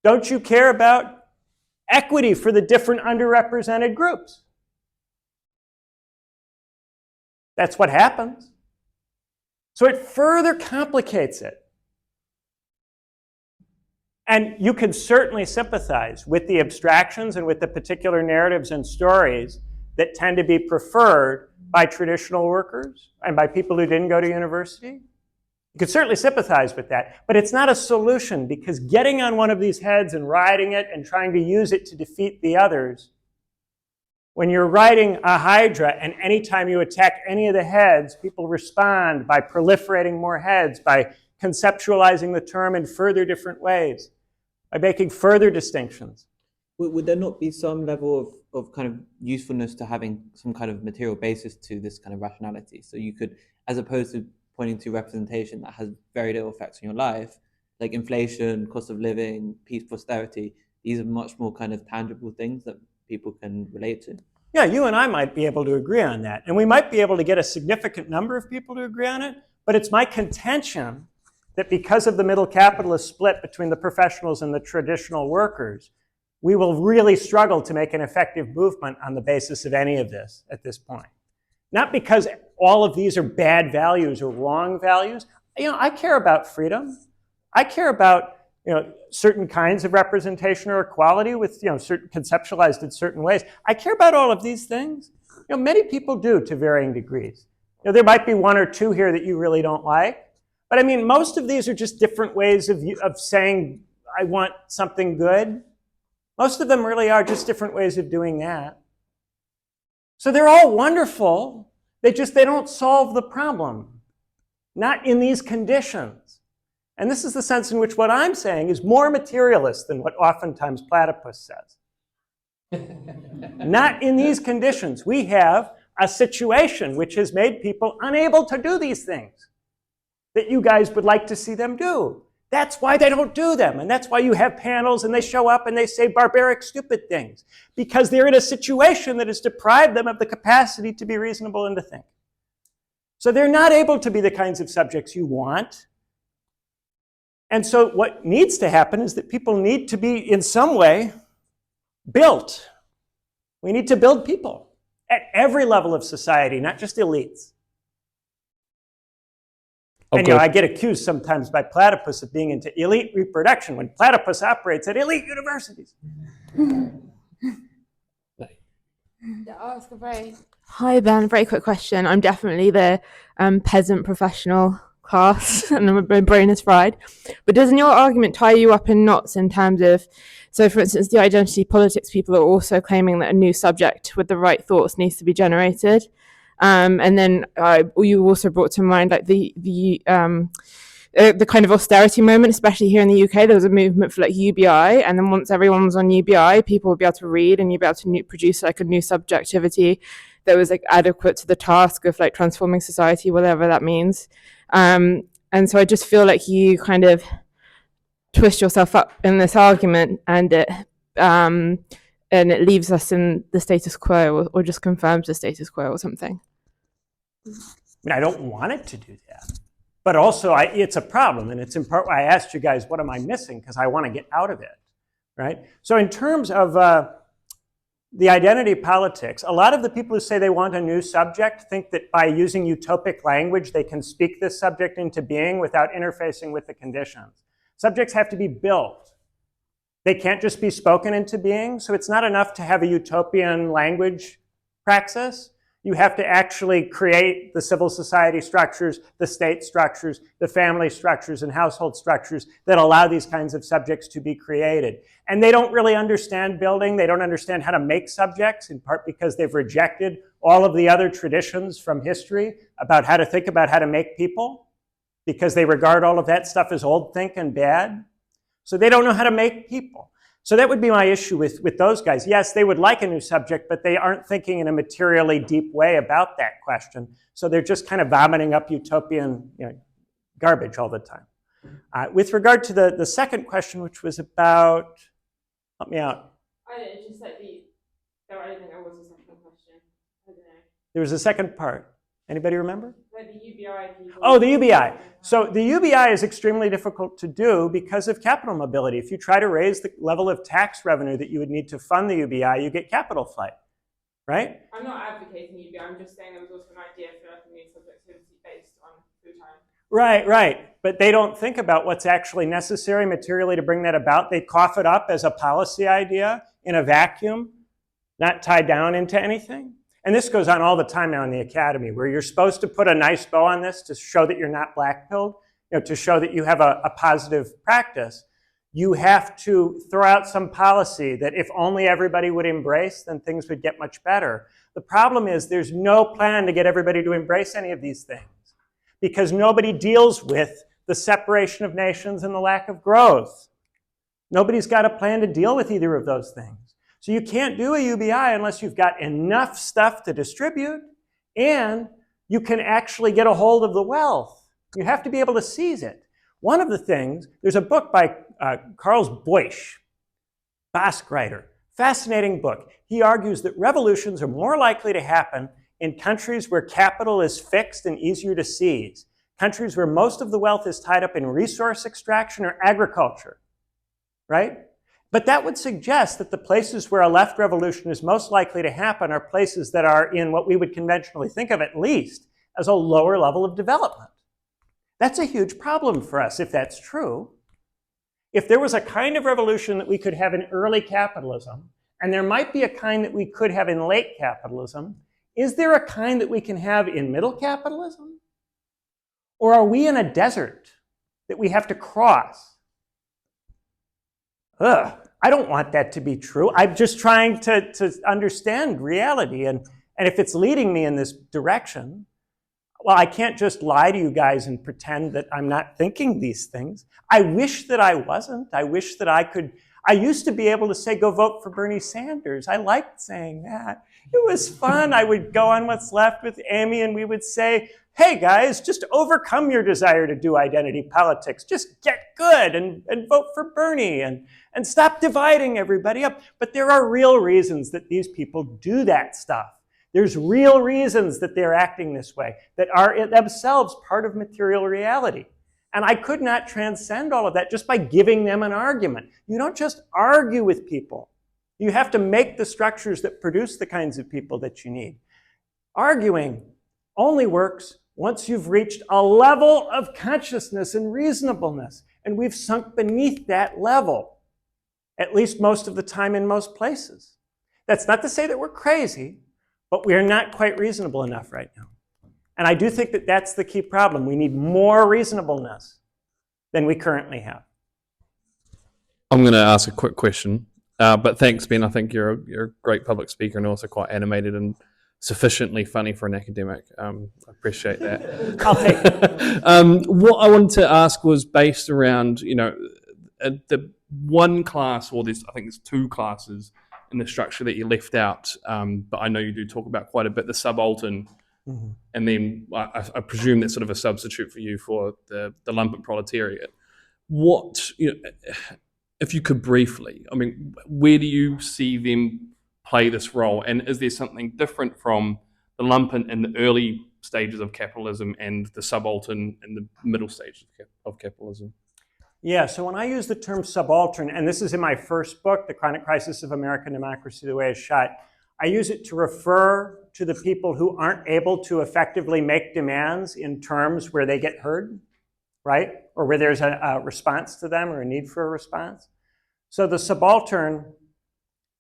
Don't you care about equity for the different underrepresented groups? That's what happens. So it further complicates it. And you can certainly sympathize with the abstractions and with the particular narratives and stories that tend to be preferred by traditional workers and by people who didn't go to university. You could certainly sympathize with that, but it's not a solution, because getting on one of these heads and riding it and trying to use it to defeat the others, when you're riding a hydra and anytime you attack any of the heads, people respond by proliferating more heads, by conceptualizing the term in further different ways, by making further distinctions. Would there not be some level of kind of usefulness to having some kind of material basis to this kind of rationality? So you could, as opposed to pointing to representation that has very little effects on your life, like inflation, cost of living, peace, prosperity, these are much more kind of tangible things that people can relate to. Yeah, you and I might be able to agree on that. And we might be able to get a significant number of people to agree on it. But it's my contention that because of the middle capitalist split between the professionals and the traditional workers, we will really struggle to make an effective movement on the basis of any of this at this point. Not because all of these are bad values or wrong values. I care about freedom. I care about certain kinds of representation or equality with certain conceptualized in certain ways. I care about all of these things. Many people do to varying degrees. There might be one or two here that you really don't like, but I mean, most of these are just different ways of saying I want something good. Most of them really are just different ways of doing that. So they're all wonderful. They don't solve the problem. Not in these conditions. And this is the sense in which what I'm saying is more materialist than what oftentimes Platypus says. Not in these conditions. We have a situation which has made people unable to do these things that you guys would like to see them do. That's why they don't do them. And that's why you have panels and they show up and they say barbaric, stupid things. Because they're in a situation that has deprived them of the capacity to be reasonable and to think. So they're not able to be the kinds of subjects you want. And so what needs to happen is that people need to be, in some way, built. We need to build people at every level of society, not just elites. And I get accused sometimes by Platypus of being into elite reproduction when Platypus operates at elite universities. Hi Ben, very quick question. I'm definitely the peasant professional class and my brain is fried. But doesn't your argument tie you up in knots in terms of, so for instance, the identity politics people are also claiming that a new subject with the right thoughts needs to be generated. And then you also brought to mind like the kind of austerity moment, especially here in the UK. There was a movement for like UBI, and then once everyone was on UBI, people would be able to read, and you'd be able to produce like a new subjectivity that was like adequate to the task of like transforming society, whatever that means. And so I just feel like you kind of twist yourself up in this argument, and it leaves us in the status quo, or just confirms the status quo or something. I mean, I don't want it to do that. But also, it's a problem, and it's in part why I asked you guys, what am I missing? Because I want to get out of it, right? So in terms of the identity politics, a lot of the people who say they want a new subject think that by using utopic language, they can speak this subject into being without interfacing with the conditions. Subjects have to be built. They can't just be spoken into being, so it's not enough to have a utopian language praxis. You have to actually create the civil society structures, the state structures, the family structures, and household structures that allow these kinds of subjects to be created. And they don't really understand building. They don't understand how to make subjects, in part because they've rejected all of the other traditions from history about how to think about how to make people, because they regard all of that stuff as old think and bad. So they don't know how to make people. So that would be my issue with those guys. Yes, they would like a new subject, but they aren't thinking in a materially deep way about that question. So they're just kind of vomiting up utopian garbage all the time. With regard to the second question, which was about, help me out. It's just like I don't think there was a second question. I don't know. There was a second part. Anybody remember? Like the UBI people. Oh, the UBI. So the UBI is extremely difficult to do because of capital mobility. If you try to raise the level of tax revenue that you would need to fund the UBI, you get capital flight, right? I'm not advocating UBI. I'm just saying there was also an idea for like a new subjectivity based on food time. Right. But they don't think about what's actually necessary materially to bring that about. They cough it up as a policy idea in a vacuum, not tied down into anything. And this goes on all the time now in the academy, where you're supposed to put a nice bow on this to show that you're not black-pilled, to show that you have a positive practice. You have to throw out some policy that if only everybody would embrace, then things would get much better. The problem is there's no plan to get everybody to embrace any of these things, because nobody deals with the separation of nations and the lack of growth. Nobody's got a plan to deal with either of those things. So you can't do a UBI unless you've got enough stuff to distribute and you can actually get a hold of the wealth. You have to be able to seize it. One of the things, there's a book by Carl Boysch, Basque writer, fascinating book. He argues that revolutions are more likely to happen in countries where capital is fixed and easier to seize, countries where most of the wealth is tied up in resource extraction or agriculture, right? But that would suggest that the places where a left revolution is most likely to happen are places that are in what we would conventionally think of at least as a lower level of development. That's a huge problem for us if that's true. If there was a kind of revolution that we could have in early capitalism, and there might be a kind that we could have in late capitalism, is there a kind that we can have in middle capitalism? Or are we in a desert that we have to cross? I don't want that to be true. I'm just trying to understand reality. And if it's leading me in this direction, well, I can't just lie to you guys and pretend that I'm not thinking these things. I wish that I wasn't. I wish that I could. I used to be able to say, go vote for Bernie Sanders. I liked saying that. It was fun. I would go on What's Left with Amy and we would say, hey guys, just overcome your desire to do identity politics. Just get good and vote for Bernie and stop dividing everybody up. But there are real reasons that these people do that stuff. There's real reasons that they're acting this way, that are themselves part of material reality. And I could not transcend all of that just by giving them an argument. You don't just argue with people. You have to make the structures that produce the kinds of people that you need. Arguing only works once you've reached a level of consciousness and reasonableness. And we've sunk beneath that level, at least most of the time in most places. That's not to say that we're crazy, but we're not quite reasonable enough right now. And I do think that that's the key problem. We need more reasonableness than we currently have. I'm going to ask a quick question, but thanks, Ben. I think you're a great public speaker and also quite animated and sufficiently funny for an academic. I appreciate that. I'll take it. What I wanted to ask was based around, the one class, or I think there's two classes in the structure that you left out, but I know you do talk about quite a bit, the subaltern, and then I presume that's sort of a substitute for you for the lumpen proletariat. What, if you could briefly, I mean, where do you see them play this role? And is there something different from the lumpen in the early stages of capitalism and the subaltern in the middle stages of capitalism? Yeah, so when I use the term subaltern, and this is in my first book, The Chronic Crisis of American Democracy, The Way It's Shot, I use it to refer to the people who aren't able to effectively make demands in terms where they get heard, right? Or where there's a response to them or a need for a response. So the subaltern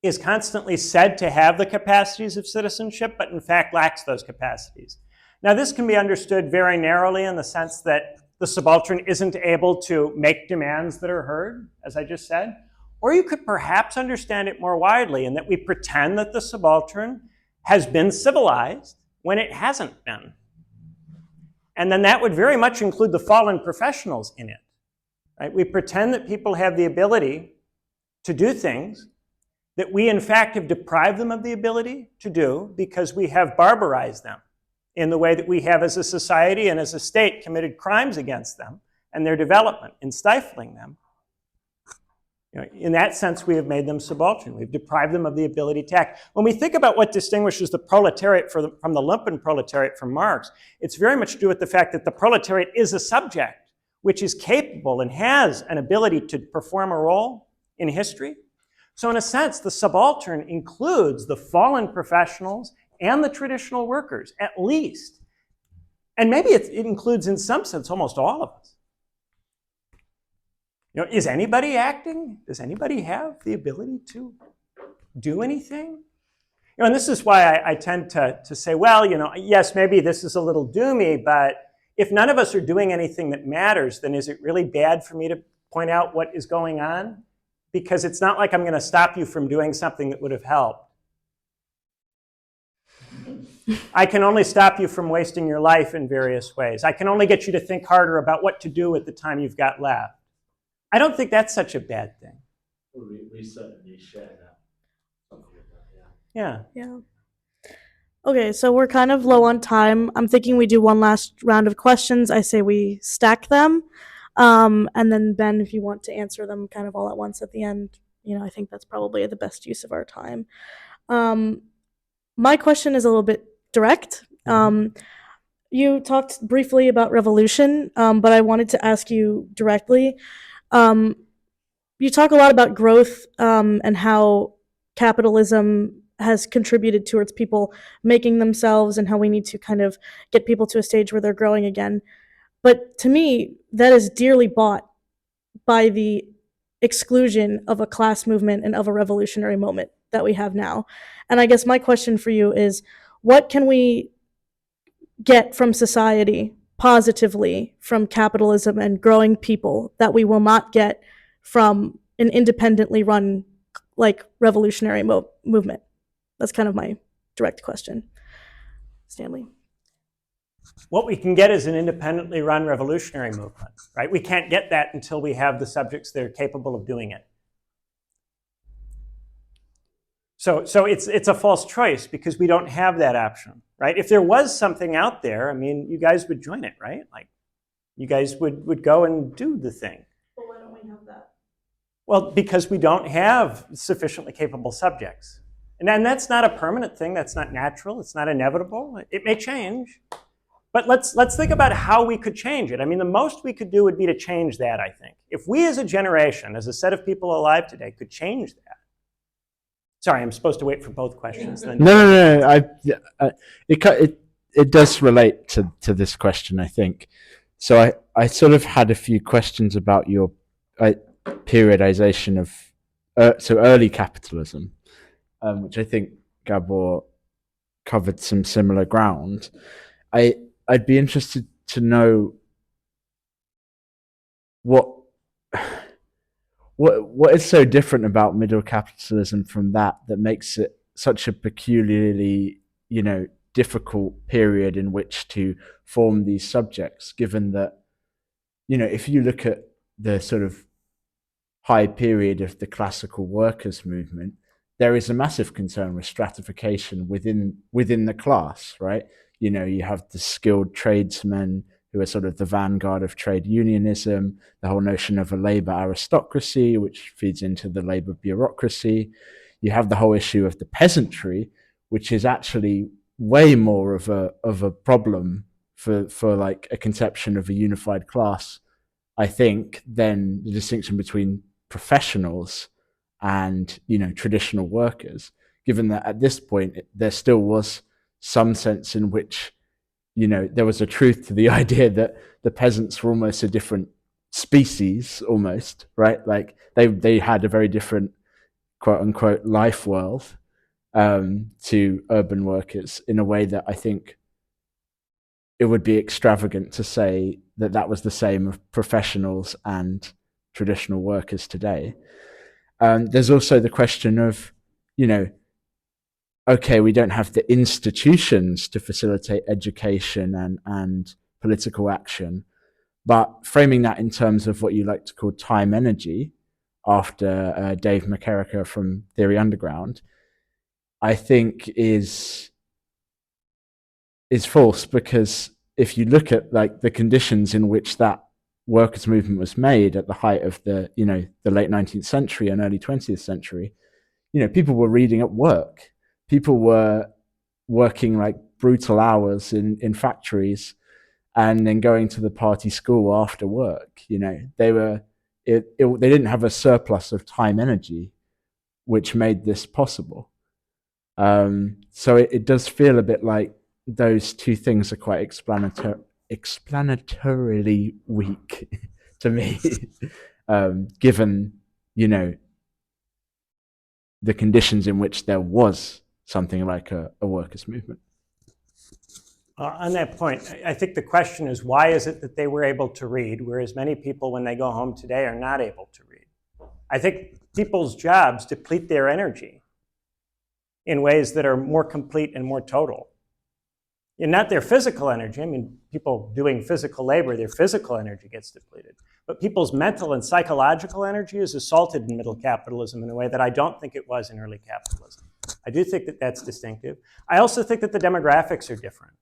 is constantly said to have the capacities of citizenship, but in fact lacks those capacities. Now, this can be understood very narrowly in the sense that the subaltern isn't able to make demands that are heard, as I just said. Or you could perhaps understand it more widely in that we pretend that the subaltern has been civilized when it hasn't been. And then that would very much include the fallen professionals in it. Right? We pretend that people have the ability to do things that we in fact have deprived them of the ability to do because we have barbarized them in the way that we have as a society and as a state committed crimes against them and their development in stifling them. In that sense, we have made them subaltern. We've deprived them of the ability to act. When we think about what distinguishes the proletariat from the lumpen proletariat from Marx, it's very much to do with the fact that the proletariat is a subject which is capable and has an ability to perform a role in history. So in a sense, the subaltern includes the fallen professionals and the traditional workers, at least. And maybe it includes, in some sense, almost all of us. Is anybody acting? Does anybody have the ability to do anything? And this is why I tend to say, well, yes, maybe this is a little doomy, but if none of us are doing anything that matters, then is it really bad for me to point out what is going on? Because it's not like I'm going to stop you from doing something that would have helped. I can only stop you from wasting your life in various ways. I can only get you to think harder about what to do with the time you've got left. I don't think that's such a bad thing. We certainly share that. Something like that, Yeah. Yeah. Okay, so we're kind of low on time. I'm thinking we do one last round of questions. I say we stack them. And then, Ben, if you want to answer them kind of all at once at the end, I think that's probably the best use of our time. My question is a little bit direct. You talked briefly about revolution, but I wanted to ask you directly. You talk a lot about growth and how capitalism has contributed towards people making themselves and how we need to kind of get people to a stage where they're growing again. But to me, that is dearly bought by the exclusion of a class movement and of a revolutionary moment that we have now. And I guess my question for you is, what can we get from society positively from capitalism and growing people that we will not get from an independently run revolutionary movement? That's kind of my direct question. Stanley. What we can get is an independently run revolutionary movement, right? We can't get that until we have the subjects that are capable of doing it. So it's a false choice because we don't have that option, right? If there was something out there, I mean, you guys would join it, right? Like, you guys would go and do the thing. But why don't we have that? Well, because we don't have sufficiently capable subjects. And that's not a permanent thing. That's not natural. It's not inevitable. It may change. But let's think about how we could change it. I mean, the most we could do would be to change that, I think. If we as a generation, as a set of people alive today, could change that. Sorry, I'm supposed to wait for both questions. Then. No. It does relate to this question, I think. So I sort of had a few questions about your periodization of early capitalism, which I think Gabor covered some similar ground. I'd be interested to know what is so different about middle capitalism from that makes it such a peculiarly difficult period in which to form these subjects, given that, if you look at the sort of high period of the classical workers' movement, there is a massive concern with stratification within the class, right? You have the skilled tradesmen who are sort of the vanguard of trade unionism, the whole notion of a labor aristocracy, which feeds into the labor bureaucracy. You have the whole issue of the peasantry, which is actually way more of a problem for like a conception of a unified class, I think, than the distinction between professionals and traditional workers, given that at this point there still was some sense in which there was a truth to the idea that the peasants were almost a different species, almost, right? Like they had a very different quote unquote life world to urban workers, in a way that I think it would be extravagant to say that that was the same of professionals and traditional workers today. There's also the question of, okay, we don't have the institutions to facilitate education and political action, but framing that in terms of what you like to call time energy, after Dave McKerracher from Theory Underground, I think is false, because if you look at like the conditions in which that workers' movement was made at the height of the late 19th century and early 20th century, people were reading at work. People were working like brutal hours in factories and then going to the party school after work. They didn't have a surplus of time energy, which made this possible. So it does feel a bit like those two things are quite explanatorily weak to me, given the conditions in which there was something like a workers' movement. On that point, I think the question is, why is it that they were able to read, whereas many people, when they go home today, are not able to read? I think people's jobs deplete their energy in ways that are more complete and more total. And not their physical energy. I mean, people doing physical labor, their physical energy gets depleted. But people's mental and psychological energy is assaulted in middle capitalism in a way that I don't think it was in early capitalism. I do think that that's distinctive. I also think that the demographics are different.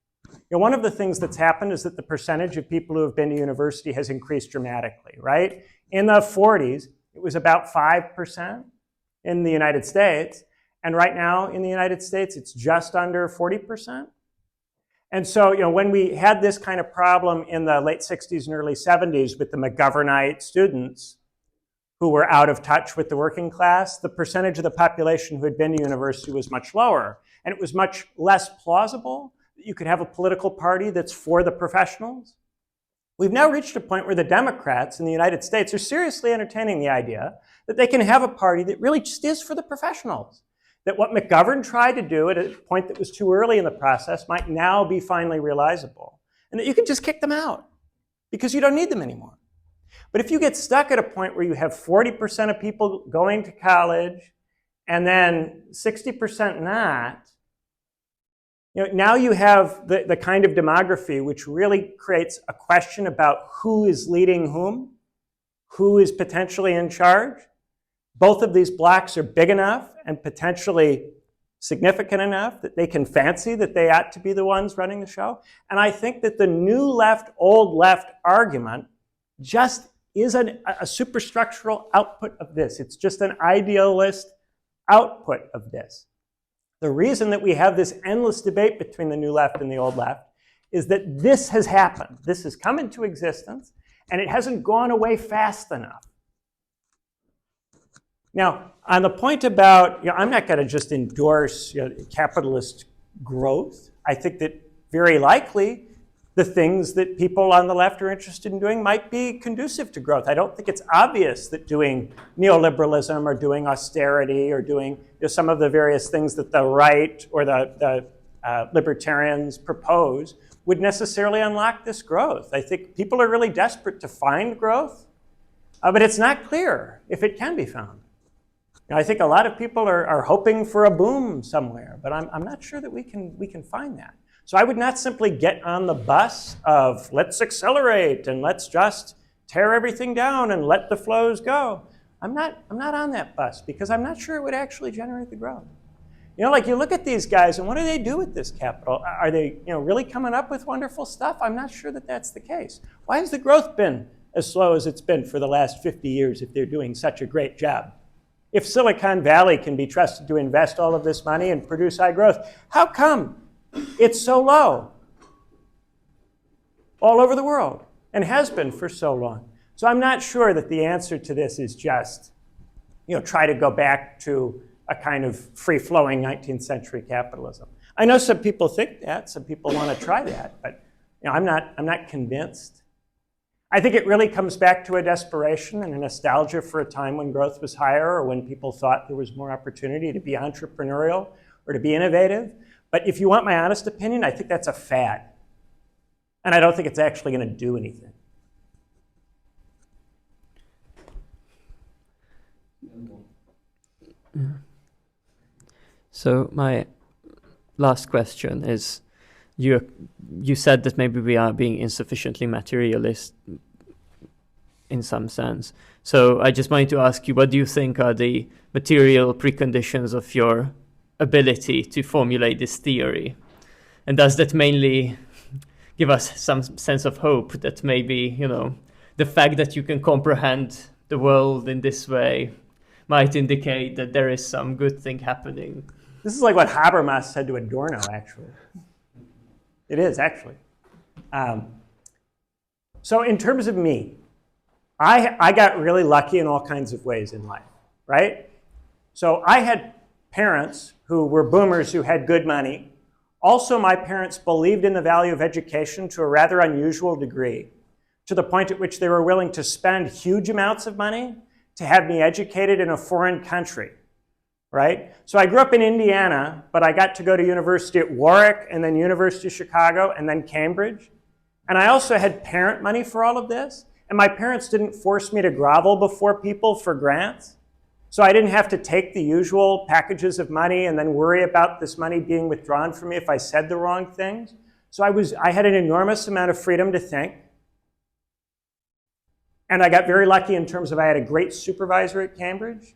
One of the things that's happened is that the percentage of people who have been to university has increased dramatically, right? In the 40s, it was about 5% in the United States. And right now in the United States, it's just under 40%. And so, when we had this kind of problem in the late 60s and early 70s with the McGovernite students who were out of touch with the working class, the percentage of the population who had been to university was much lower. And it was much less plausible that you could have a political party that's for the professionals. We've now reached a point where the Democrats in the United States are seriously entertaining the idea that they can have a party that really just is for the professionals. That what McGovern tried to do at a point that was too early in the process might now be finally realizable. And that you can just kick them out because you don't need them anymore. But if you get stuck at a point where you have 40% of people going to college and then 60% not, now you have the kind of demography which really creates a question about who is leading whom, who is potentially in charge. Both of these blocks are big enough and potentially significant enough that they can fancy that they ought to be the ones running the show. And I think that the new left, old left argument just is a superstructural output of this. It's just an idealist output of this. The reason that we have this endless debate between the new left and the old left is that this has happened. This has come into existence, and it hasn't gone away fast enough. Now, on the point about, I'm not going to just endorse capitalist growth. I think that very likely the things that people on the left are interested in doing might be conducive to growth. I don't think it's obvious that doing neoliberalism or doing austerity or doing some of the various things that the right or the libertarians propose would necessarily unlock this growth. I think people are really desperate to find growth, but it's not clear if it can be found. I think a lot of people are hoping for a boom somewhere, but I'm not sure that we can find that. So I would not simply get on the bus of let's accelerate and let's just tear everything down and let the flows go. I'm not on that bus because I'm not sure it would actually generate the growth. Like you look at these guys and what do they do with this capital? Are they really coming up with wonderful stuff? I'm not sure that that's the case. Why has the growth been as slow as it's been for the last 50 years if they're doing such a great job? If Silicon Valley can be trusted to invest all of this money and produce high growth, how come it's so low all over the world and has been for so long? So I'm not sure that the answer to this is just try to go back to a kind of free-flowing 19th century capitalism. I know some people think that, some people want to try that, but I'm not convinced. I think it really comes back to a desperation and a nostalgia for a time when growth was higher or when people thought there was more opportunity to be entrepreneurial or to be innovative. But if you want my honest opinion, I think that's a fad. And I don't think it's actually going to do anything. So my last question is, you said that maybe we are being insufficiently materialist in some sense. So I just wanted to ask you, what do you think are the material preconditions of your ability to formulate this theory? And does that mainly give us some sense of hope that maybe, the fact that you can comprehend the world in this way might indicate that there is some good thing happening? This is like what Habermas said to Adorno, actually. It is, actually. So in terms of me, I got really lucky in all kinds of ways in life, right? So I had parents who were boomers who had good money. Also, my parents believed in the value of education to a rather unusual degree, to the point at which they were willing to spend huge amounts of money to have me educated in a foreign country, right? So I grew up in Indiana, but I got to go to university at Warwick and then University of Chicago and then Cambridge. And I also had parent money for all of this. And my parents didn't force me to grovel before people for grants. So I didn't have to take the usual packages of money and then worry about this money being withdrawn from me if I said the wrong things. So I had an enormous amount of freedom to think. And I got very lucky in terms of I had a great supervisor at Cambridge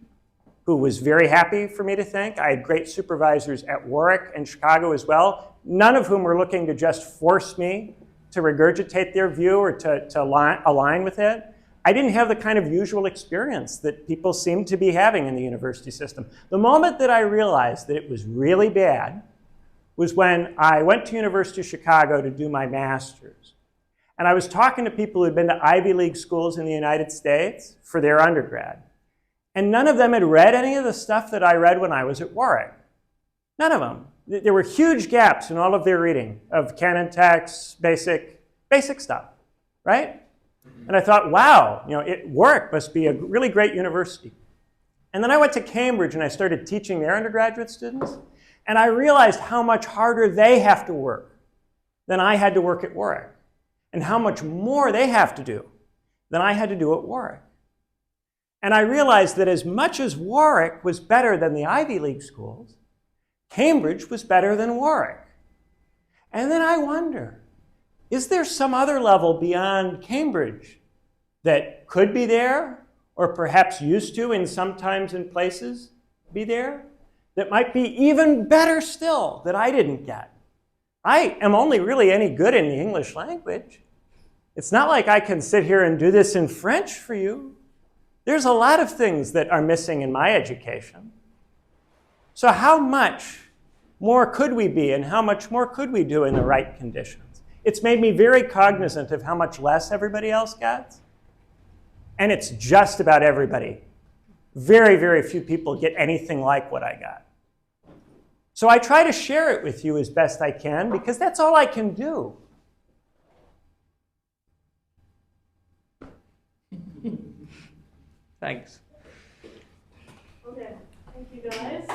who was very happy for me to think. I had great supervisors at Warwick and Chicago as well, none of whom were looking to just force me to regurgitate their view or to align with it. I didn't have the kind of usual experience that people seem to be having in the university system. The moment that I realized that it was really bad was when I went to University of Chicago to do my master's. And I was talking to people who'd been to Ivy League schools in the United States for their undergrad. And none of them had read any of the stuff that I read when I was at Warwick. None of them. There were huge gaps in all of their reading of canon texts, basic stuff, right? And I thought, wow, Warwick must be a really great university. And then I went to Cambridge and I started teaching their undergraduate students. And I realized how much harder they have to work than I had to work at Warwick. And how much more they have to do than I had to do at Warwick. And I realized that as much as Warwick was better than the Ivy League schools, Cambridge was better than Warwick. And then I wonder, is there some other level beyond Cambridge that could be there, or perhaps used to in sometimes in places be there, that might be even better still that I didn't get? I am only really any good in the English language. It's not like I can sit here and do this in French for you. There's a lot of things that are missing in my education. So how much more could we be and how much more could we do in the right conditions? It's made me very cognizant of how much less everybody else gets. And it's just about everybody. Very, very few people get anything like what I got. So I try to share it with you as best I can because that's all I can do. Thanks. Okay, thank you guys.